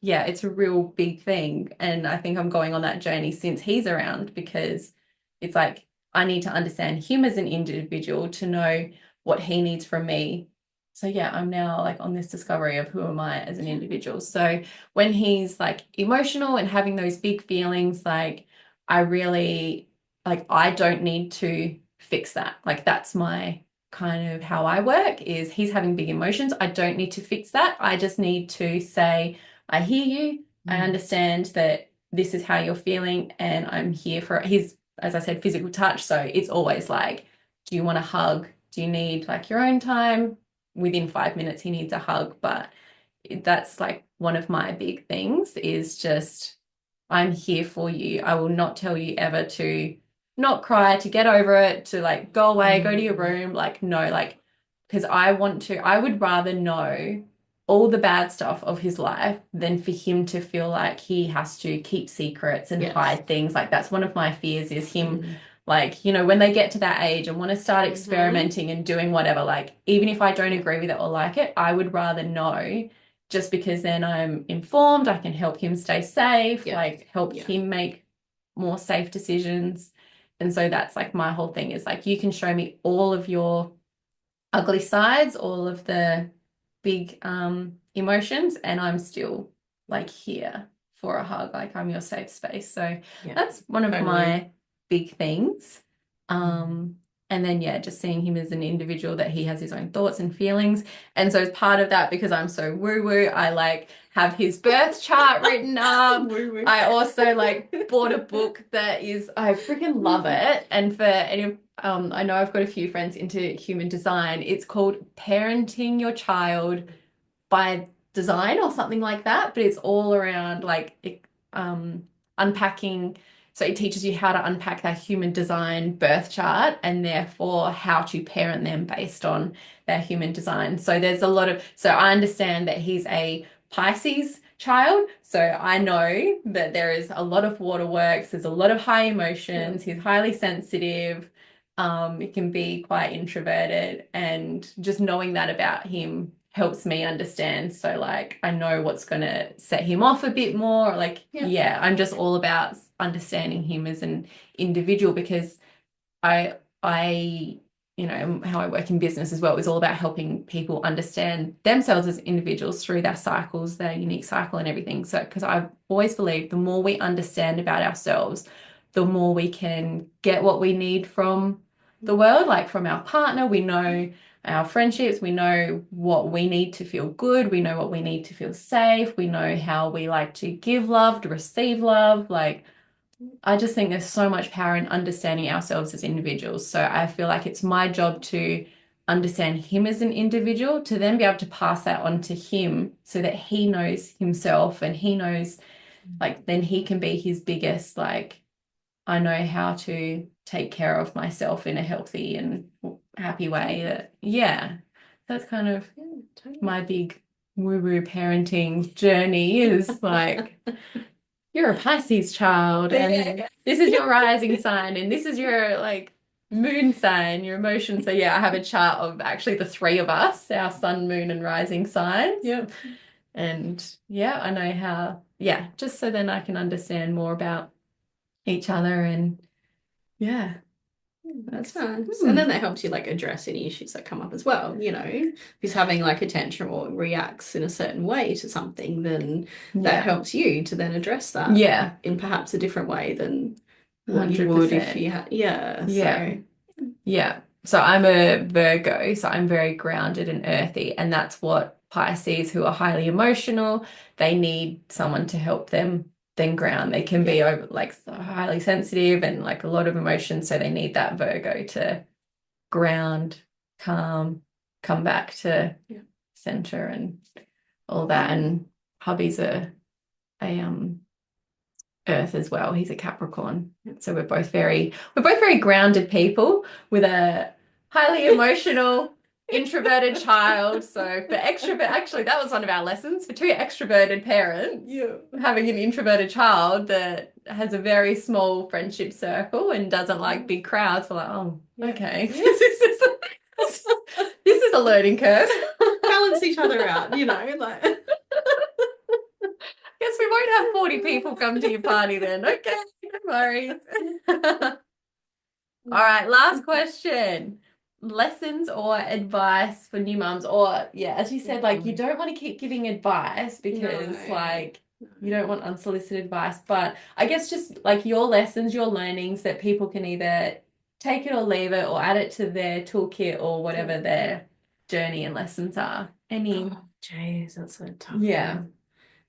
it's a real big thing. And I think I'm going on that journey since he's around because it's like I need to understand him as an individual to know what he needs from me. So yeah, I'm now like on this discovery of who am I as an individual. So when he's like emotional and having those big feelings, like I really I don't need to fix that. Like that's my kind of how I work is he's having big emotions. I don't need to fix that. I just need to say, I hear you. I understand that this is how you're feeling and I'm here for it. He's, as I said, physical touch. So it's always like, do you want a hug? Do you need like your own time? Within 5 minutes, he needs a hug. But that's like one of my big things is just, I'm here for you. I will not tell you ever to not cry, to get over it, to like go away, go to your room. Like, no, like, because I would rather know all the bad stuff of his life than for him to feel like he has to keep secrets and hide things. Like, that's one of my fears is him, like, you know, when they get to that age and want to start experimenting and doing whatever, like, even if I don't agree with it or like it, I would rather know just because then I'm informed, I can help him stay safe, like help him make more safe decisions. And so that's like my whole thing is like, you can show me all of your ugly sides, all of the big emotions, and I'm still like here for a hug. Like I'm your safe space. So that's one of my big things. And then, just seeing him as an individual, that he has his own thoughts and feelings. And so as part of that, because I'm so woo-woo, I like have his birth chart written up. I also like bought a book that is, I freaking love it. And for any, I know I've got a few friends into human design. It's called Parenting Your Child by Design or something like that. But it's all around like unpacking. So it teaches you how to unpack that human design birth chart and therefore how to parent them based on their human design. So there's a lot of, so I understand that he's a Pisces child. So I know that there is a lot of waterworks. There's a lot of high emotions. He's highly sensitive. He can be quite introverted, and just knowing that about him helps me understand. So like I know what's going to set him off a bit more. Like, Yeah. yeah, I'm just all about understanding him as an individual because I, you know, how I work in business as well is all about helping people understand themselves as individuals through their cycles, their unique cycle and everything. So, because I've always believed the more we understand about ourselves, the more we can get what we need from the world, like from our partner. We know our friendships, we know what we need to feel good, we know what we need to feel safe, we know how we like to give love, to receive love. Like, I just think there's so much power in understanding ourselves as individuals. So I feel like it's my job to understand him as an individual, to then be able to pass that on to him so that he knows himself and he knows, like, then he can be his biggest, like, I know how to take care of myself in a healthy and happy way. That, yeah, that's kind of Totally. my big woo-woo parenting journey is like, you're a Pisces child, and this is your rising sign, and this is your like moon sign, your emotion. So yeah, I have a chart of actually the three of us, our sun, moon, and rising signs. Yeah. And yeah, I know how, yeah, just so then I can understand more about each other and yeah, That's nice. And then that helps you like address any issues that come up as well. You know, if he's having like a tantrum or reacts in a certain way to something, then that yeah, helps you to then address that yeah, in perhaps a different way than what you would if you had, yeah. yeah. So, Yeah. So I'm a Virgo, so I'm very grounded and earthy, and that's what Pisces, who are highly emotional, they need someone to help them then ground. They can be over like so highly sensitive and like a lot of emotion, so they need that Virgo to ground, calm, come back to center and all that. And hubby's a Earth as well. He's a Capricorn. So we're both very grounded people with a highly emotional, introverted child. So for extrovert, actually, that was one of our lessons for two extroverted parents. yeah. Having an introverted child that has a very small friendship circle and doesn't like big crowds, we're like, oh, okay. This is a learning curve. Balance each other out, you know, like. Guess we won't have 40 people come to your party then. Okay, no worries. All right, last question. Lessons or advice for new mums? Or, yeah, as you said, like you don't want to keep giving advice because, No. like, you don't want unsolicited advice. But I guess just like your lessons, your learnings that people can either take it or leave it or add it to their toolkit or whatever their journey and lessons are. Any? Oh, jeez, that's so tough. Yeah.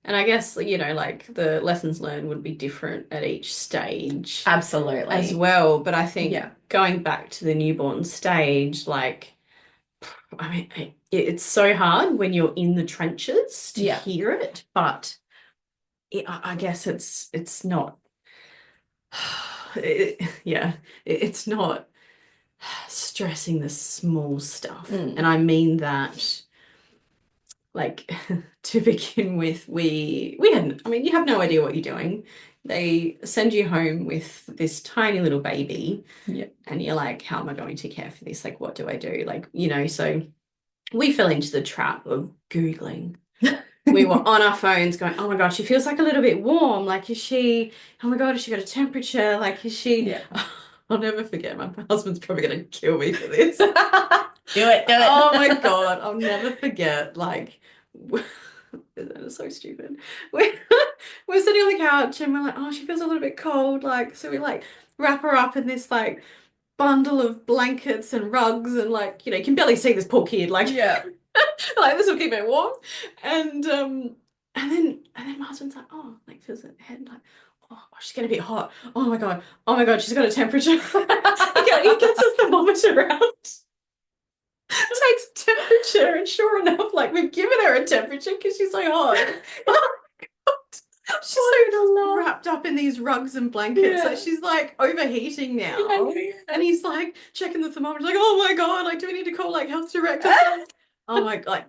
And I guess, you know, like the lessons learned would be different at each stage Absolutely. as well. But I think Yeah. going back to the newborn stage, like, I mean, it's so hard when you're in the trenches to hear it, but I guess it's not, it's not stressing the small stuff. And I mean that. Like to begin with, we hadn't, I mean, you have no idea what you're doing. They send you home with this tiny little baby. Yeah. And you're like, how am I going to care for this? Like, what do I do? Like, you know, so we fell into the trap of Googling. We were on our phones going, oh my God, she feels like a little bit warm. Like, oh my God, has she got a temperature? Like, is she, Yeah. I'll never forget. My husband's probably going to kill me for this. Do it. Oh my God, I'll never forget. Like, that is so stupid. We're sitting on the couch and we're like, oh, she feels a little bit cold. Like, so we like wrap her up in this like bundle of blankets and rugs and like, you know, you can barely see this poor kid. Like, Yeah. like this will keep it warm. And then my husband's like, oh, like feels her head like, oh, she's getting a bit hot. Oh my God, she's got a temperature. He gets a thermometer out. Takes a temperature, and sure enough, like we've given her a temperature because she's so hot. She's so wrapped up in these rugs and blankets that she's like overheating now. And he's like checking the thermometer, like, oh my God, like, do we need to call like health director? Oh my God, like,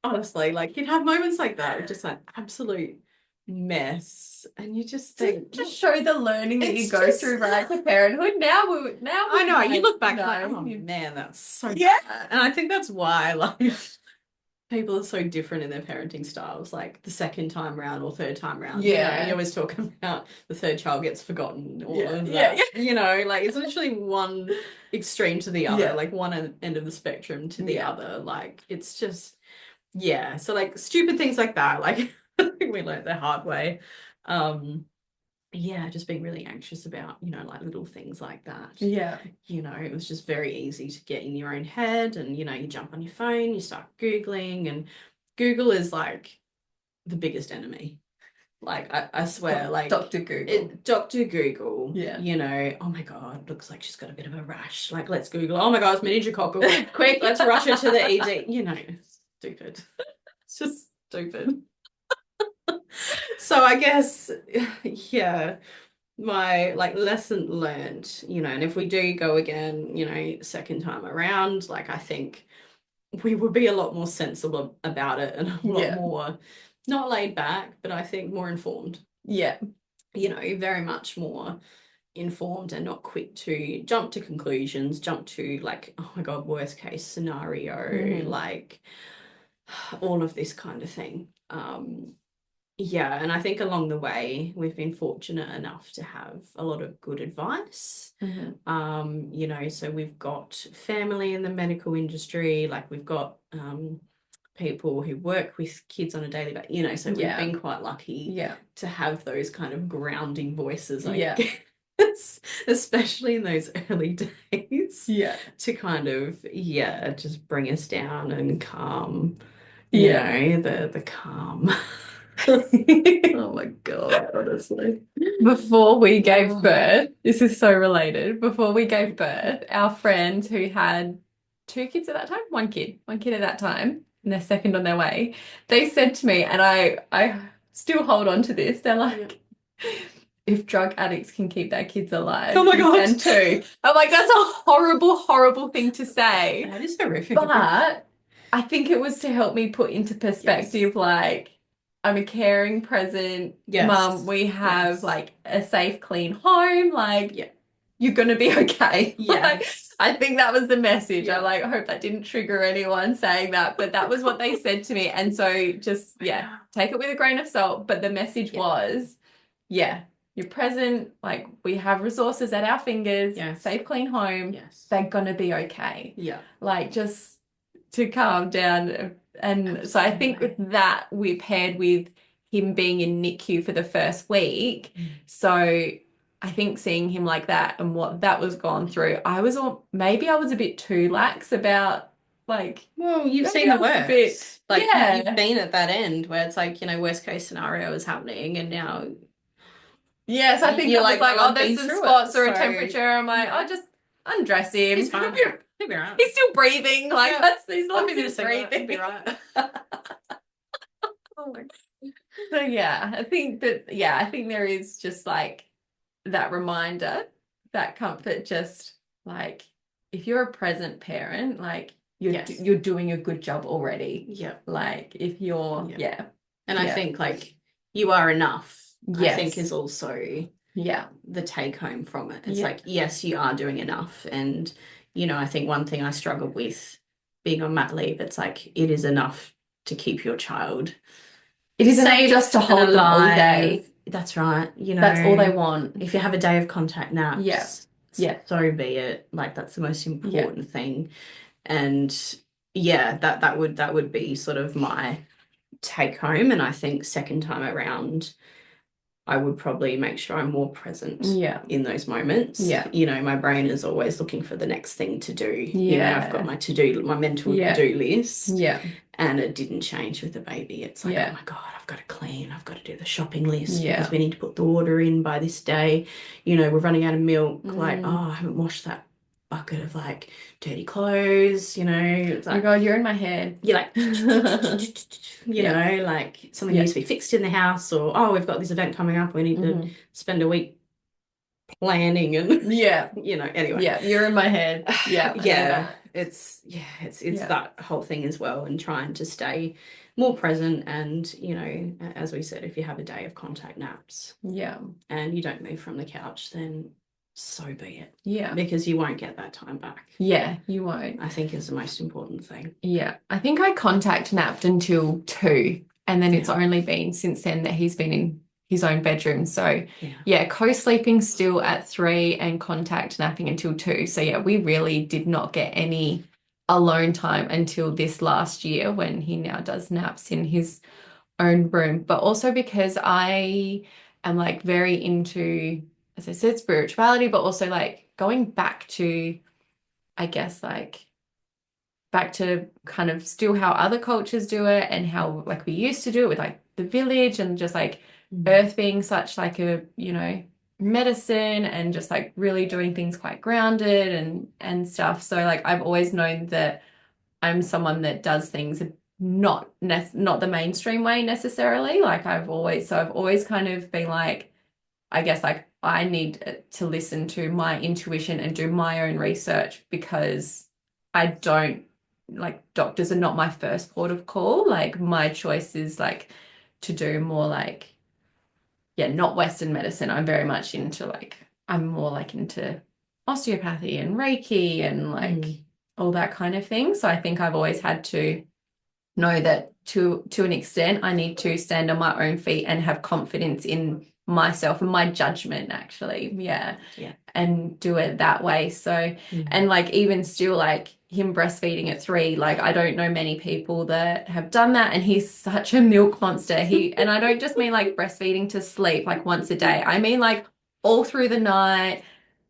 honestly, like you'd have moments like that, just like absolute mess, and you just think, just show the learning that you go through right to parenthood. Now I know, you look back no. like, oh man, that's so yeah. bad. And I think that's why, like, people are so different in their parenting styles, like the second time round or third time round. Yeah. You always talk about the third child gets forgotten, all Yeah. of Yeah. that. Like it's literally one extreme to the other, Yeah. like one end of the spectrum to the Yeah. other. Like it's just, yeah. So like stupid things like that, like I think we learned the hard way. Yeah, just being really anxious about, like little things like that. Yeah. It was just very easy to get in your own head and, you jump on your phone, you start Googling, and Google is like the biggest enemy. Like, I swear, like Dr. Google. Dr. Google, Yeah. oh my God, looks like she's got a bit of a rash. Like, let's Google, oh my God, it's meningococcal. Quick, let's rush her to the ED. Stupid. It's just stupid. So I guess, yeah, my like lesson learned, and if we do go again, second time around, like I think we would be a lot more sensible about it and a lot more not laid back, but I think more informed. Yeah. Very much more informed and not quick to jump to conclusions, jump to like, oh my God, worst case scenario, like all of this kind of thing. Yeah, and I think along the way we've been fortunate enough to have a lot of good advice. So we've got family in the medical industry, like we've got people who work with kids on a daily basis, so we've been quite lucky to have those kind of grounding voices, I guess, especially in those early days. To kind of, just bring us down and calm, the calm. Oh my God, honestly. Before we gave birth, this is so related. Before we gave birth, our friend who had 2 kids at that time, one kid at that time, and they're second on their way, they said to me, and I still hold on to this, they're like, if drug addicts can keep their kids alive, oh my you God, can too. I'm like, that's a horrible, horrible thing to say. That is horrific. But I think it was to help me put into perspective, like, I'm a caring, present mum. We have like a safe, clean home. Like, you're gonna be okay. Like, I think that was the message. I like hope that didn't trigger anyone saying that, but that was what they said to me. And so just take it with a grain of salt. But the message was, you're present. Like, we have resources at our fingers. Safe, clean home. They're gonna be okay. Like, just to calm down. And so I think with that, we paired with him being in NICU for the first week. So I think seeing him like that and what that was gone through, maybe I was a bit too lax about, like, well, you've seen the worst. Like, you've been at that end where it's like, worst case scenario is happening, and now. Yes, I think you're like, oh, there's some spots or a temperature. I'm like, just undress him. He's fine. He'll be right. He's still breathing. Like, he's not he's breathing. He'll be right. Oh my God. So I think there is just like that reminder, that comfort, just like if you're a present parent, like you're doing a good job already. Like if you're and I think like you are enough. I think is also the take home from it. It's like, yes, you are doing enough. And I think one thing I struggled with being on mat leave, it's like it is enough to keep your child. It is enough just to hold them all day. That's right. That's all they want. If you have a day of contact naps, so be it. Like, that's the most important thing. And that would be sort of my take home. And I think second time around, I would probably make sure I'm more present in those moments. My brain is always looking for the next thing to do. I've got my mental to-do list. And it didn't change with the baby. It's like, oh my God, I've got to clean. I've got to do the shopping list because we need to put the order in by this day. We're running out of milk. Like, oh, I haven't washed that bucket of like dirty clothes. It's like, oh my God, you're in my head. You're like, like something needs to be fixed in the house, or we've got this event coming up. We need to spend a week planning and anyway. You're in my head. It's that whole thing as well, and trying to stay more present. And as we said, if you have a day of contact naps and you don't move from the couch, then so be it. Yeah. Because you won't get that time back. Yeah, you won't. I think is the most important thing. Yeah. I think I contact napped until 2, and then it's Yeah. only been since then that he's been in his own bedroom. So Yeah. yeah, co-sleeping still at 3 and contact napping until 2. So yeah, we really did not get any alone time until this last year when he now does naps in his own room. But also because I am like very into, as I said, spirituality, but also like going back to, I guess, like back to kind of still how other cultures do it and how like we used to do it with like the village and just like earth being such like a, medicine and just like really doing things quite grounded and stuff. So like I've always known that I'm someone that does things not the mainstream way necessarily. Like I've always kind of been like, I guess like I need to listen to my intuition and do my own research because I don't like doctors are not my first port of call. Like my choice is like to do more like, yeah, not Western medicine. I'm very much into like, I'm more like into osteopathy and Reiki and like all that kind of thing. So I think I've always had to know that to an extent I need to stand on my own feet and have confidence in myself and my judgment actually. Yeah. And do it that way. So and like even still like him breastfeeding at 3, like I don't know many people that have done that, and he's such a milk monster. And I don't just mean like breastfeeding to sleep like once a day. I mean like all through the night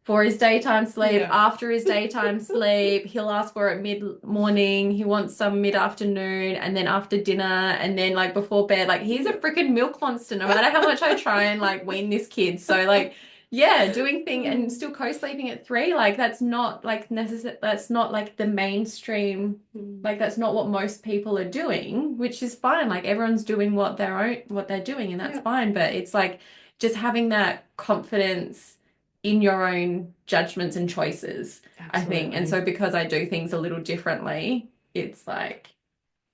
for his daytime sleep, after his daytime sleep, he'll ask for it mid-morning, he wants some mid-afternoon, and then after dinner, and then like before bed. Like he's a freaking milk monster no matter how much I try and like wean this kid. So like yeah, doing thing and still co-sleeping at 3, like that's not like necessary, that's not like the mainstream, like that's not what most people are doing, which is fine. Like everyone's doing what they're doing, and that's fine. But it's like just having that confidence in your own judgments and choices, I think. And so because I do things a little differently, it's like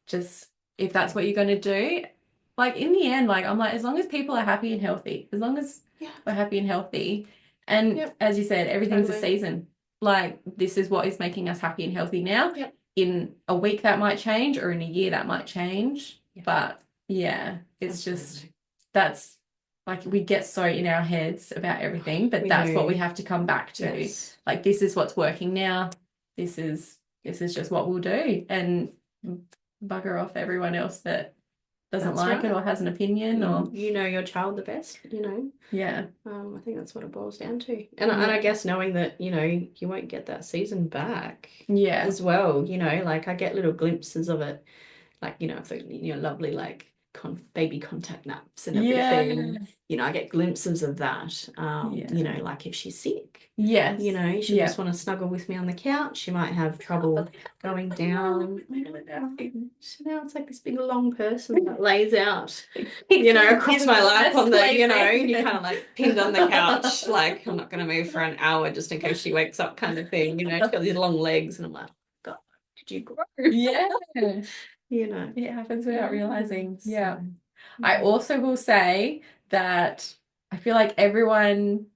just if that's what you're going to do, like in the end, like I'm like, as long as people are happy and healthy, as long as we're happy and healthy, and as you said, everything's a season. Like this is what is making us happy and healthy now. In a week that might change, or in a year that might change. But yeah, it's just that's like we get so in our heads about everything, but that's what we have to come back to. Like this is what's working now. This is just what we'll do, and bugger off everyone else that doesn't like it or has an opinion, or you know your child the best, Yeah. I think that's what it boils down to. And I guess knowing that, you won't get that season back as well, like I get little glimpses of it, like, lovely like baby contact naps and everything. I get glimpses of that. Like if she's sick. She just want to snuggle with me on the couch. She might have trouble going down. So now it's like this big long person that lays out, across my lap on the, and you kind of like pinned on the couch, like I'm not going to move for an hour just in case she wakes up kind of thing. She's got these long legs and I'm like, God, did you grow? Yeah. It happens without realizing. Yeah. I also will say that I feel like everyone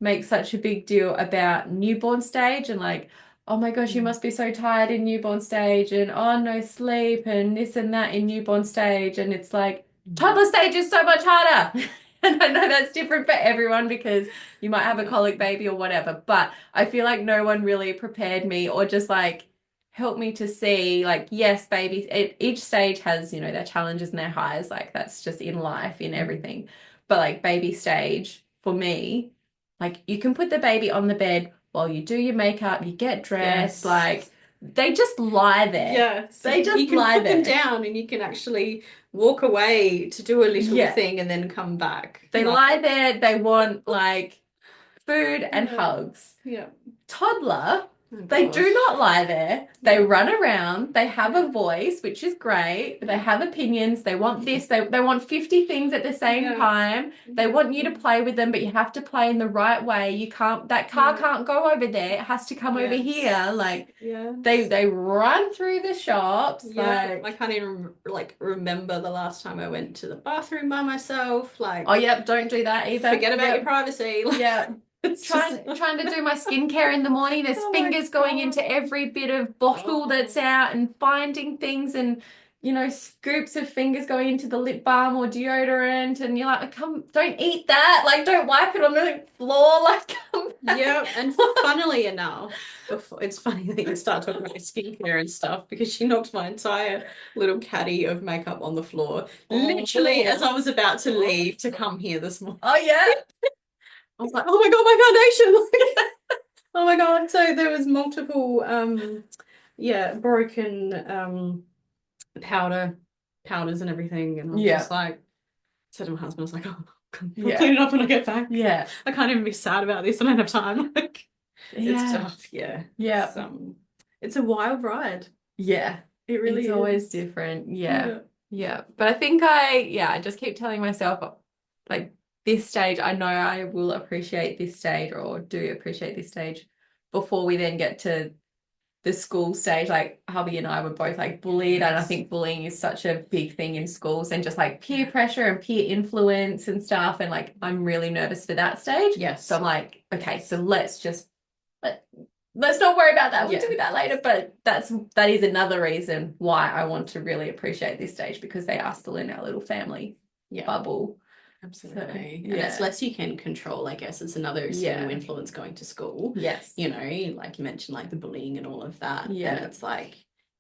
makes such a big deal about newborn stage and like, oh my gosh, you must be so tired in newborn stage, and oh no sleep and this and that in newborn stage. And it's like toddler stage is so much harder. And I know that's different for everyone because you might have a colic baby or whatever, but I feel like no one really prepared me or just like help me to see like, yes, babies, each stage has, their challenges and their highs. Like that's just in life, in everything. But like baby stage for me, like you can put the baby on the bed while you do your makeup, you get dressed, like they just lie there. Yes. They just you can lie put there. them down and you can actually walk away to do a little thing and then come back. They lie there, they want like food and hugs. Toddler, they do not lie there. They run around. They have a voice, which is great. They have opinions. They want this. They want 50 things at the same time. They want you to play with them, but you have to play in the right way. You can't, that car can't go over there. It has to come over here. Like they run through the shops. Like I can't even remember the last time I went to the bathroom by myself. Like, oh, yep, don't do that either. Forget about your privacy. It's trying just trying to do my skincare in the morning. There's oh my fingers going God. into every bit of bottle that's Oh. out and finding things and scoops of fingers going into the lip balm or deodorant and you're like, come, don't eat that. Like, don't wipe it on the floor. Like, come Yeah, back. and funnily enough, it's funny that you start talking about skincare and stuff because she knocked my entire little caddy of makeup on the floor, literally as I was about to leave to come here this morning. Oh yeah. I was like, oh my God, my foundation! Oh my God. So there was multiple broken powders and everything. And I was Yeah. just like, said to my husband, I was like, oh, I'll Yeah. clean it up when I get back. Yeah. I can't even be sad about this. I don't have time. Like, it's Yeah. tough. Yeah. Yeah. It's a wild ride. Yeah. It really It's is. always different. Yeah. Yeah. Yeah. But I think I just keep telling myself, like, this stage, I know I will appreciate this stage or do appreciate this stage before we then get to the school stage. Like, hubby and I were both like bullied, and I think bullying is such a big thing in schools and just like peer pressure and peer influence and stuff. And like, I'm really nervous for that stage. Yes. So I'm like, okay, so let's not worry about that. We'll Yeah. do that later. But that is another reason why I want to really appreciate this stage, because they are still in our little family bubble. Absolutely. So, and it's less you can control, I guess. It's another external influence going to school. Yes. Like you mentioned, like the bullying and all of that. Yeah. And it's like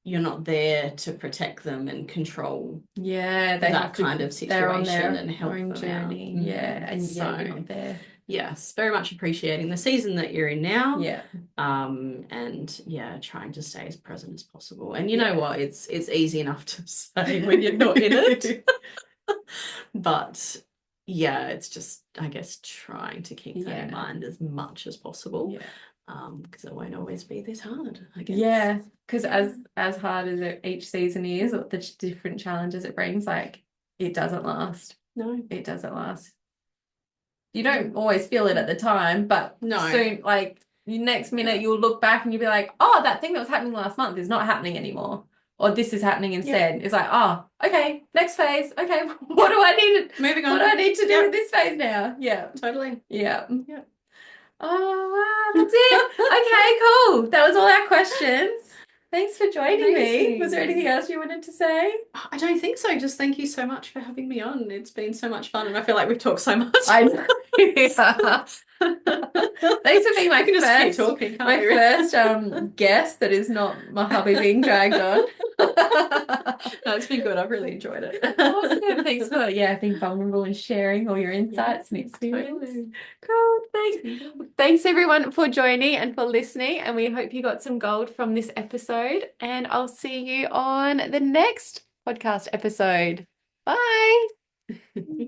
you're not there to protect them and control they that have to, kind of they're on situation their and help own them journey. out. Yeah. And So you're not there. yes, very much appreciating the season that you're in now. Yeah. And trying to stay as present as possible. And you know what? It's easy enough to say when you're not in it. But yeah, it's just, I guess, trying to keep that in mind as much as possible. Yeah. Because it won't always be this hard, I guess. Yeah, because as hard as each season is, or the different challenges it brings, like, it doesn't last. No, it doesn't last. You don't always feel it at the time, but soon, like, the next minute you'll look back and you'll be like, oh, that thing that was happening last month is not happening anymore. Or this is happening instead. It's like, oh, okay, next phase. Okay, what do I need to moving on. What do I need to do with this phase now? Yeah. Totally. Yeah. Yeah. Oh, wow, that's it. Okay, cool. That was all our questions. Thanks for joining me. Was there anything else you wanted to say? I don't think so. Just thank you so much for having me on. It's been so much fun, and I feel like we've talked so much. I know. Thanks for being my first, talking, guest that is not my hubby being dragged on. No, it's been good. I've really enjoyed it. Awesome. Thanks for being vulnerable and sharing all your insights and experience. Totally. Cool. Thanks. Thanks everyone for joining and for listening, and we hope you got some gold from this episode, and I'll see you on the next podcast episode. Bye.